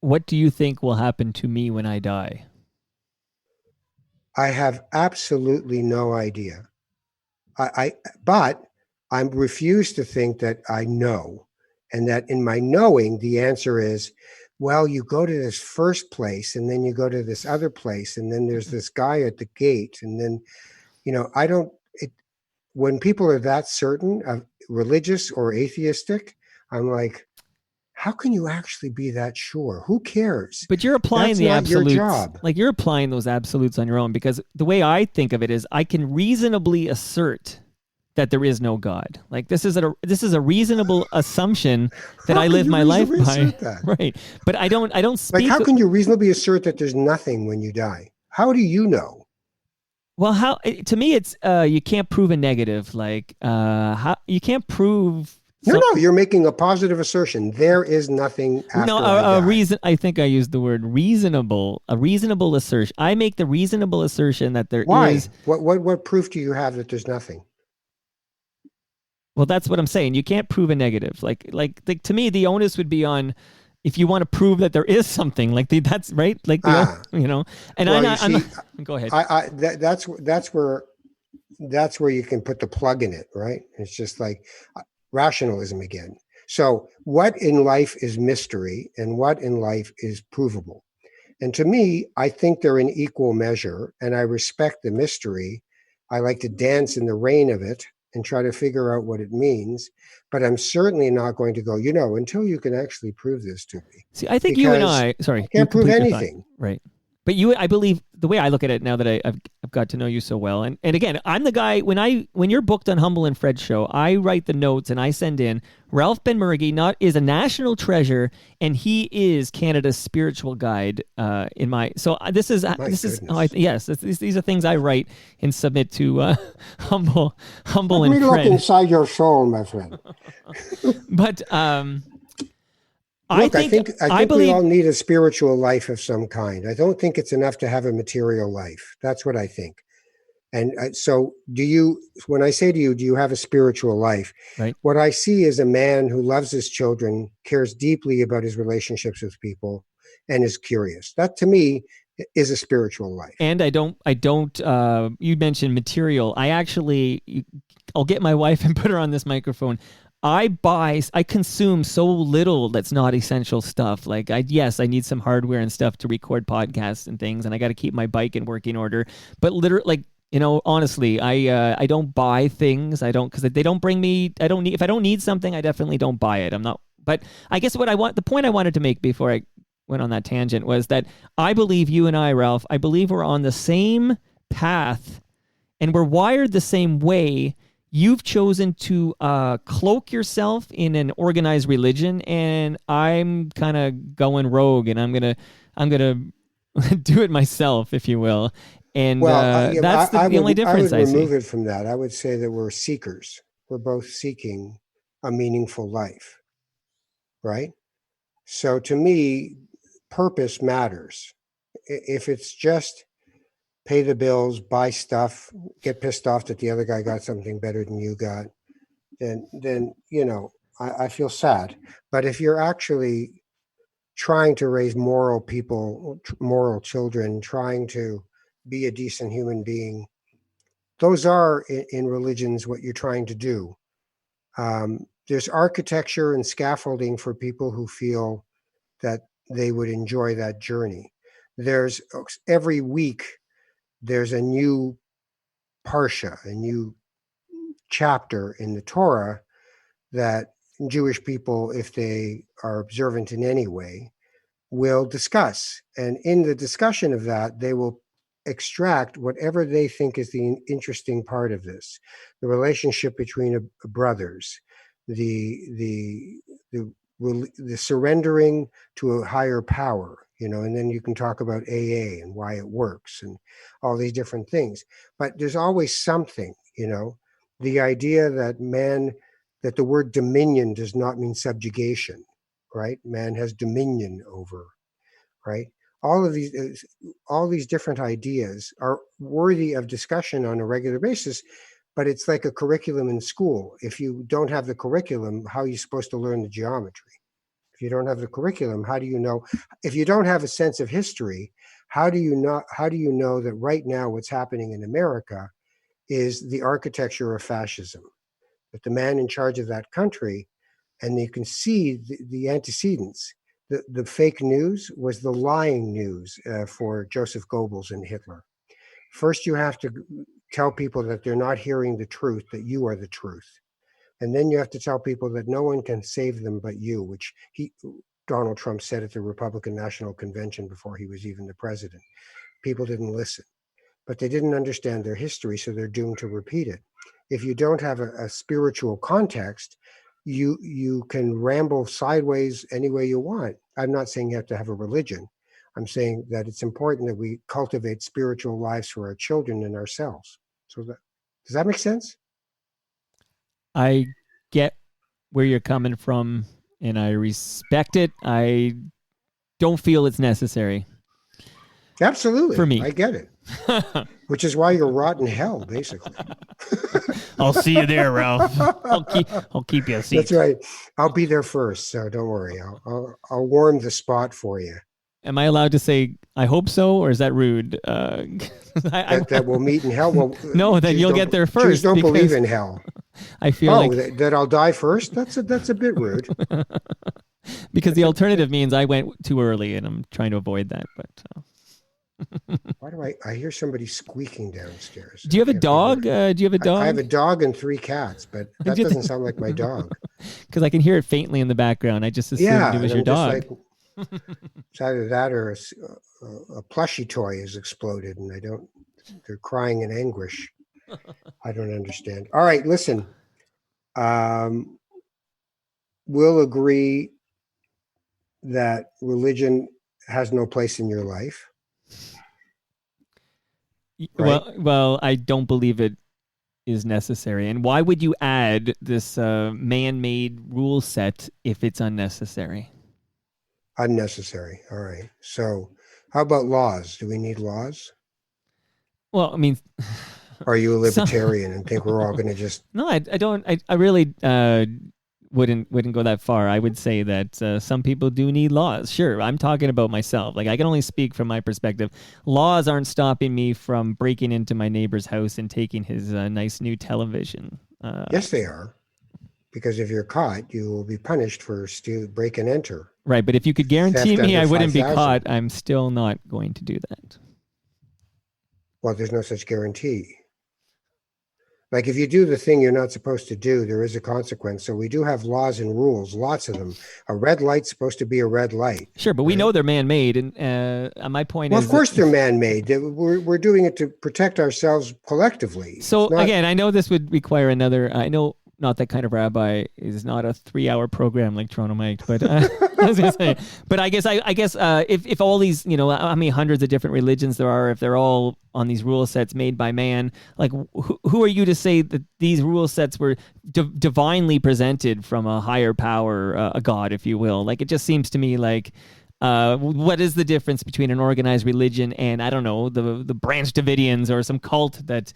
What do you think will happen to me when I die? I have absolutely no idea. But I refuse to think that I know, and that in my knowing, the answer is, well, you go to this first place, and then you go to this other place, and then there's this guy at the gate, and then, I don't. When people are that certain of religious or atheistic, I'm like, how can you actually be that sure? Who cares? But you're applying That's the not your absolutes. job. Like you're applying those absolutes on your own, because the way I think of it is I can reasonably assert that there is no God. Like this is a reasonable assumption that How I can live you my life reasonably by. assert that? Right. But I don't Like, speak. how can you reasonably assert that there's nothing when you die? How do you know? Well, how to me it's you can't prove a negative. Like how you can't prove No, no, you're making a positive assertion. There is nothing no, after I die. reason. I think I used the word reasonable. A reasonable assertion. I make the reasonable assertion that there is. Why? What proof do you have that there's nothing? Well, that's what I'm saying. You can't prove a negative. Like to me, the onus would be on if you want to prove that there is something. Like that's right. Like And well, I'm not. Go ahead. That's where you can put the plug in it, right? It's just like rationalism again. So, what in life is mystery, and what in life is provable? And to me, I think they're in equal measure, and I respect the mystery. I like to dance in the rain of it and try to figure out what it means. But I'm certainly not going to go, until you can actually prove this to me. See, I think you and Because I. Sorry, you can't prove complete your thought. anything. Right. But I believe the way I look at it now that I've got to know you so well, and again, I'm the guy when you're booked on Humble and Fred show, I write the notes and I send in Ralph Benmergui is a national treasure, and he is Canada's spiritual guide. These are things I write and submit to Humble Let and me Fred. look inside your soul, my friend. But Look, I think we all need a spiritual life of some kind. I don't think it's enough to have a material life. That's what I think. And so, when I say to you, do you have a spiritual life? Right. What I see is a man who loves his children, cares deeply about his relationships with people, and is curious. That, to me, is a spiritual life. And I don't, you mentioned material. I'll get my wife and put her on this microphone. I consume so little that's not essential stuff. Like I need some hardware and stuff to record podcasts and things, and I got to keep my bike in working order. But literally, honestly, I don't buy things. I don't, because they don't bring me. I don't need, if I don't need something, I definitely don't buy it. I'm not. But I guess the point I wanted to make before I went on that tangent was that I believe you and I, Ralph, I believe we're on the same path, and we're wired the same way. You've chosen to cloak yourself in an organized religion, and I'm kind of going rogue, and I'm gonna do it myself, if you will. And that's the only difference I see. I would remove it from that. I would say that we're seekers. We're both seeking a meaningful life, right? So to me, purpose matters. If it's just pay the bills, buy stuff, get pissed off that the other guy got something better than you got, then I feel sad. But if you're actually trying to raise moral people, moral children, trying to be a decent human being, those are in religions what you're trying to do. There's architecture and scaffolding for people who feel that they would enjoy that journey. There's every week there's a new parsha, a new chapter in the Torah that Jewish people, if they are observant in any way, will discuss. And in the discussion of that, they will extract whatever they think is the interesting part of this, the relationship between brothers, the surrendering to a higher power, and then you can talk about AA and why it works and all these different things. But there's always something, the idea that that the word dominion does not mean subjugation, right? Man has dominion over, right? All these different ideas are worthy of discussion on a regular basis, but it's like a curriculum in school. If you don't have the curriculum, how are you supposed to learn the geometry? If you don't have the curriculum, how do you know? If you don't have a sense of history, how do you know that right now what's happening in America is the architecture of fascism? That the man in charge of that country, and you can see the antecedents. The fake news was the lying news for Joseph Goebbels and Hitler. First, you have to tell people that they're not hearing the truth, that you are the truth. And then you have to tell people that no one can save them but you, which Donald Trump said at the Republican National Convention before he was even the president. People didn't listen, but they didn't understand their history, so they're doomed to repeat it. If you don't have a spiritual context, you can ramble sideways any way you want. I'm not saying you have to have a religion. I'm saying that it's important that we cultivate spiritual lives for our children and ourselves. So does that make sense? I get where you're coming from, and I respect it. I don't feel it's necessary. Absolutely. For me. I get it. Which is why you're rotten hell, basically. I'll see you there, Ralph. I'll keep you a seat. That's right. I'll be there first, so don't worry. I'll warm the spot for you. Am I allowed to say, I hope so, or is that rude? That we'll meet in hell? Well, no, then you'll get there first. Jews don't believe in hell. I feel that I'll die first? That's a bit rude. Because the alternative means I went too early, and I'm trying to avoid that. But why do I hear somebody squeaking downstairs? Do you have a dog? Do you have a dog? I have a dog and 3 cats, but that doesn't sound like my dog. Because I can hear it faintly in the background. I just assumed it was your dog. It's either that or a plushie toy has exploded, and they're crying in anguish. I don't understand. All right, listen. We'll agree that religion has no place in your life. Right? Well, I don't believe it is necessary. And why would you add this man-made rule set if it's unnecessary? Unnecessary. All right. So how about laws? Do we need laws? Well, I mean... Are you a libertarian and think we're all going to just... No, I don't. I really wouldn't go that far. I would say that some people do need laws. Sure, I'm talking about myself. Like, I can only speak from my perspective. Laws aren't stopping me from breaking into my neighbor's house and taking his nice new television. Yes, they are. Because if you're caught, you will be punished for break and enter. Right, but if you could guarantee me I wouldn't be caught, I'm still not going to do that. Well, there's no such guarantee. Like if you do the thing you're not supposed to do, there is a consequence. So we do have laws and rules, lots of them. A red light's supposed to be a red light. Sure, but we know they're man-made. And my point is... Well, of course they're man-made. We're doing it to protect ourselves collectively. So again, I know this would require another... I know Not That Kind of Rabbi is not a 3-hour program like Toronto Mike, but I was gonna say, but I guess if all these, how many hundreds of different religions there are, if they're all on these rule sets made by man, like who are you to say that these rule sets were divinely presented from a higher power, a god, if you will? Like, it just seems to me like, what is the difference between an organized religion and, I don't know, the Branch Davidians or some cult that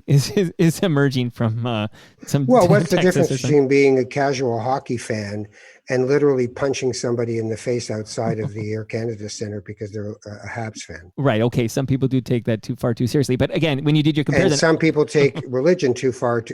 is emerging from some... Well, what's the difference between being a casual hockey fan and literally punching somebody in the face outside of the Air Canada Centre because they're a Habs fan? Right. Okay. Some people do take that too seriously. But again, when you did your comparison... And some people take religion too far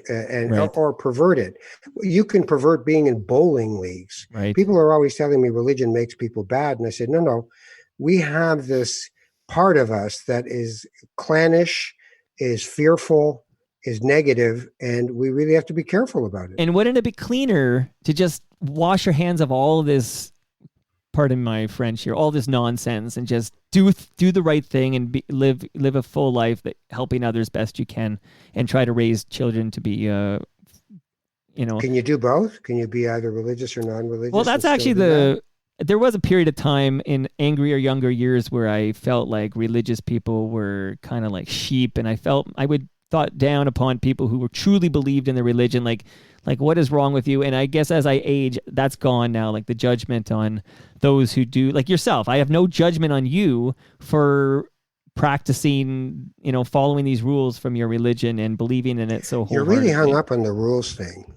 or pervert it. You can pervert being in bowling leagues. Right. People are always telling me religion makes people bad. And I said, no. We have this part of us that is clannish, is fearful, is negative, and we really have to be careful about it. And wouldn't it be cleaner to just wash your hands of all of this, pardon my French here, all this nonsense, and just do the right thing and live a full life, that helping others best you can, and try to raise children to be Can you do both? Can you be either religious or non-religious? Well, that's actually there was a period of time in angrier younger years where I felt like religious people were kind of like sheep, and I would thought down upon people who were truly believed in their religion, like what is wrong with you? And I guess as I age, that's gone now. Like the judgment on those who do, like yourself, I have no judgment on you for practicing, following these rules from your religion and believing in it so You're wholeheartedly. really hung up on the rules thing.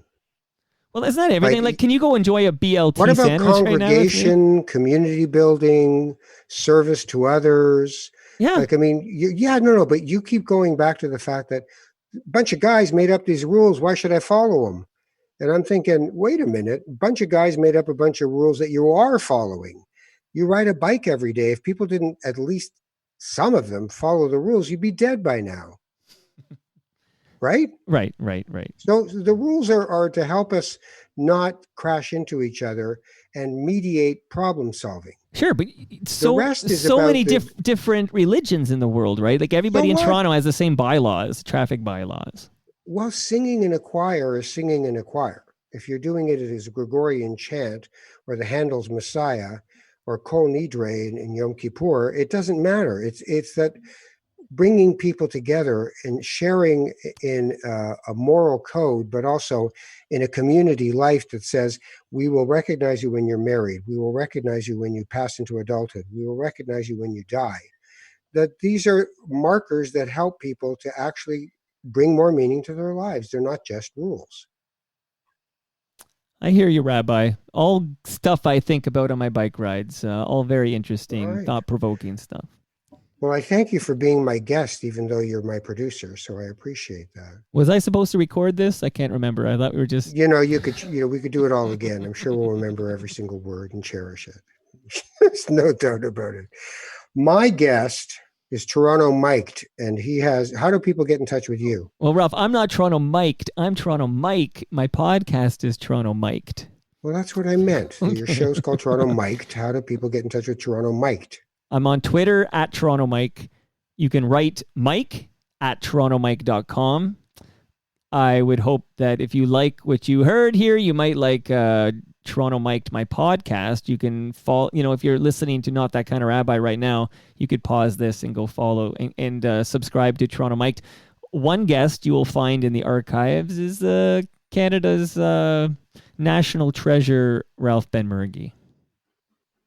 Well, isn't that everything? Like, can you go enjoy a BLT what about sandwich congregation, right now community building, service to others? Yeah. Like, I mean, no, but you keep going back to the fact that a bunch of guys made up these rules. Why should I follow them? And I'm thinking, wait a minute, a bunch of guys made up a bunch of rules that you are following. You ride a bike every day. If people didn't, at least some of them, follow the rules, you'd be dead by now. Right? Right. So the rules are to help us not crash into each other and mediate problem solving. Sure, but so many different religions in the world, right? Like everybody in Toronto has the same bylaws, traffic bylaws. Well, singing in a choir is singing in a choir. If you're doing it as a Gregorian chant or the Handel's Messiah or Kol Nidre in Yom Kippur, it doesn't matter. It's that bringing people together and sharing in a moral code, but also in a community life that says, we will recognize you when you're married. We will recognize you when you pass into adulthood. We will recognize you when you die. That these are markers that help people to actually bring more meaning to their lives. They're not just rules. I hear you, Rabbi. All stuff I think about on my bike rides. All very interesting, thought-provoking stuff. Well, I thank you for being my guest, even though you're my producer. So I appreciate that. Was I supposed to record this? I can't remember. I thought we were just... we could do it all again. I'm sure we'll remember every single word and cherish it. There's no doubt about it. My guest is Toronto Mic'd, and he has... How do people get in touch with you? Well, Ralph, I'm not Toronto Mic'd. I'm Toronto Mike. My podcast is Toronto Mic'd. Well, that's what I meant. Okay. Your show's called Toronto Mic'd. How do people get in touch with Toronto Mic'd? I'm on Twitter at Toronto Mike. You can write Mike at torontomike.com. I would hope that if you like what you heard here, you might like Toronto Mike, my podcast. You can follow, if you're listening to Not That Kind of Rabbi right now, you could pause this and go follow and subscribe to Toronto Mike. One guest you will find in the archives is Canada's national treasure, Ralph Benmergui.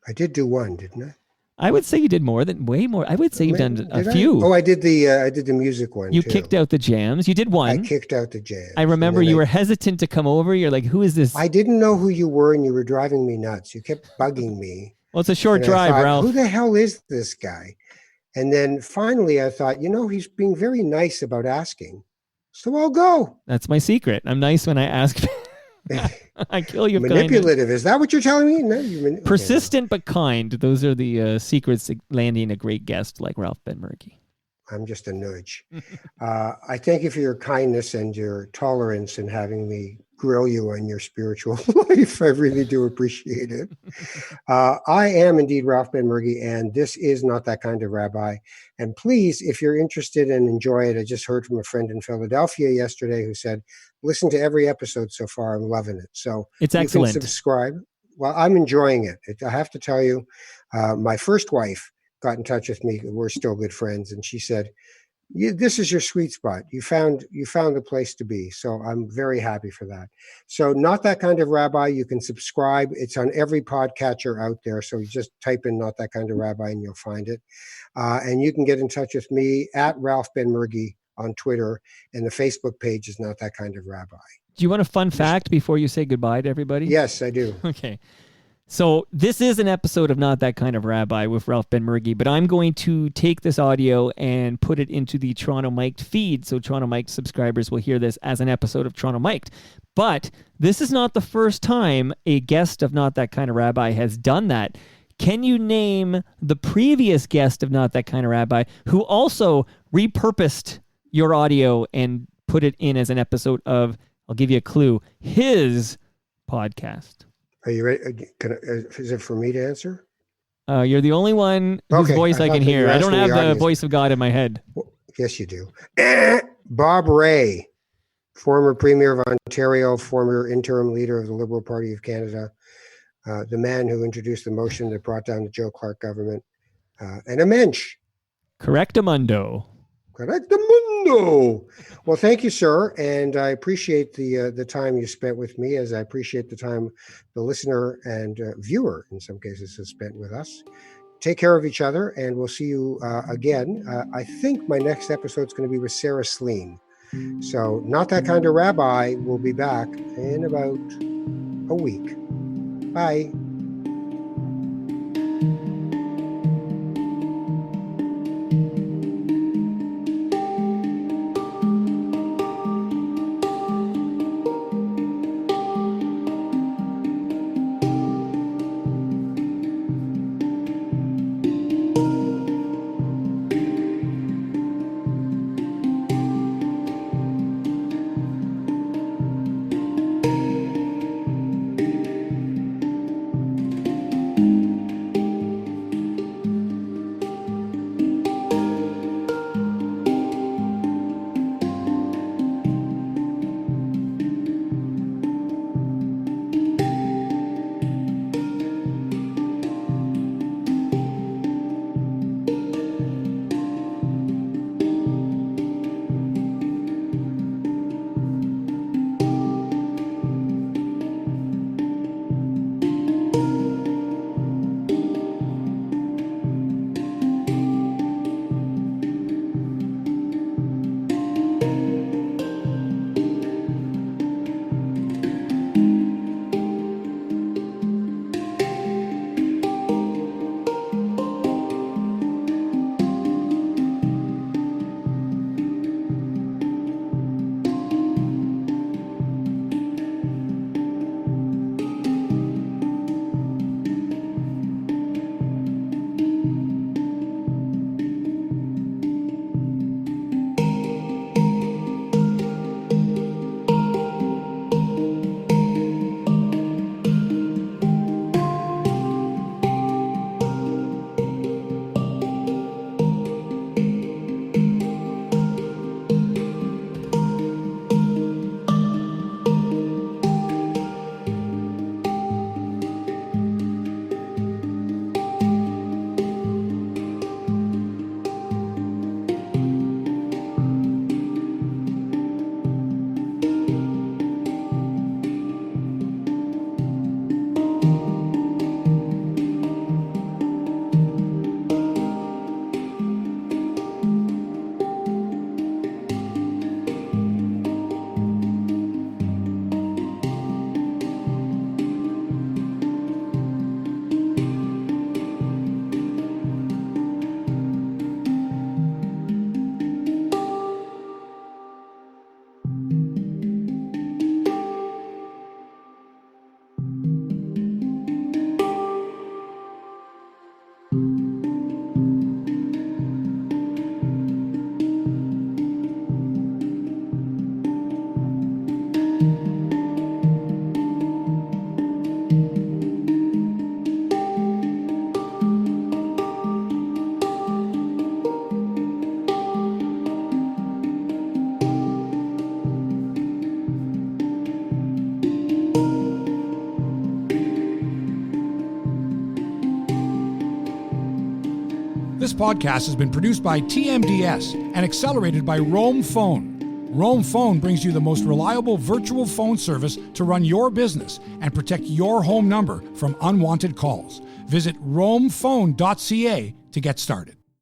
I did do one, didn't I? I would say you did way more. I would say you've done a few. Oh, I did the music one. You kicked out the jams. You did one. I kicked out the jams. I remember you were hesitant to come over. You're like, who is this? I didn't know who you were, and you were driving me nuts. You kept bugging me. Well, it's a short drive, Ralph. Who the hell is this guy? And then finally I thought, he's being very nice about asking. So I'll go. That's my secret. I'm nice when I ask. I kill you. Manipulative. Is that what you're telling me? No, persistent but kind. Those are the secrets of landing a great guest like Ralph Benmergui. I'm just a nudge. I thank you for your kindness and your tolerance in having me grill you on your spiritual life. I really do appreciate it. I am indeed Ralph Benmergui, and this is Not That Kind of Rabbi. And please, if you're interested and enjoy it, I just heard from a friend in Philadelphia yesterday who said, listen to every episode so far. I'm loving it. So it's excellent. You can subscribe. Well, I'm enjoying it. I have to tell you, my first wife got in touch with me. We're still good friends. And she said, this is your sweet spot. You found the place to be. So I'm very happy for that. So Not That Kind of Rabbi, you can subscribe. It's on every podcatcher out there. So you just type in Not That Kind of Rabbi and you'll find it. And you can get in touch with me at Ralph Benmergui on Twitter. And the Facebook page is Not That Kind of Rabbi. Do you want a fun fact before you say goodbye to everybody? Yes, I do. Okay. So this is an episode of Not That Kind of Rabbi with Ralph Benmergui, but I'm going to take this audio and put it into the Toronto Mic'd feed, so Toronto Mic'd subscribers will hear this as an episode of Toronto Mic'd. But this is not the first time a guest of Not That Kind of Rabbi has done that. Can you name the previous guest of Not That Kind of Rabbi who also repurposed your audio and put it in as an episode of, I'll give you a clue, his podcast? Are you ready? Is it for me to answer? You're the only one whose voice I can hear. I don't have the voice of God in my head. Well, yes, you do. Bob Rae, former Premier of Ontario, former interim leader of the Liberal Party of Canada, the man who introduced the motion that brought down the Joe Clark government, and a mensch. Correctamundo. Correctamundo. Well, thank you, sir, and I appreciate the time you spent with me, as I appreciate the time the listener and viewer, in some cases, has spent with us. take care of each other, and we'll see you again. I think my next episode is going to be with Sarah Sleen. So Not That Kind of Rabbi will be back in about a week. Bye. This podcast has been produced by TMDS and accelerated by Roam Phone. Roam Phone brings you the most reliable virtual phone service to run your business and protect your home number from unwanted calls. Visit roamphone.ca to get started.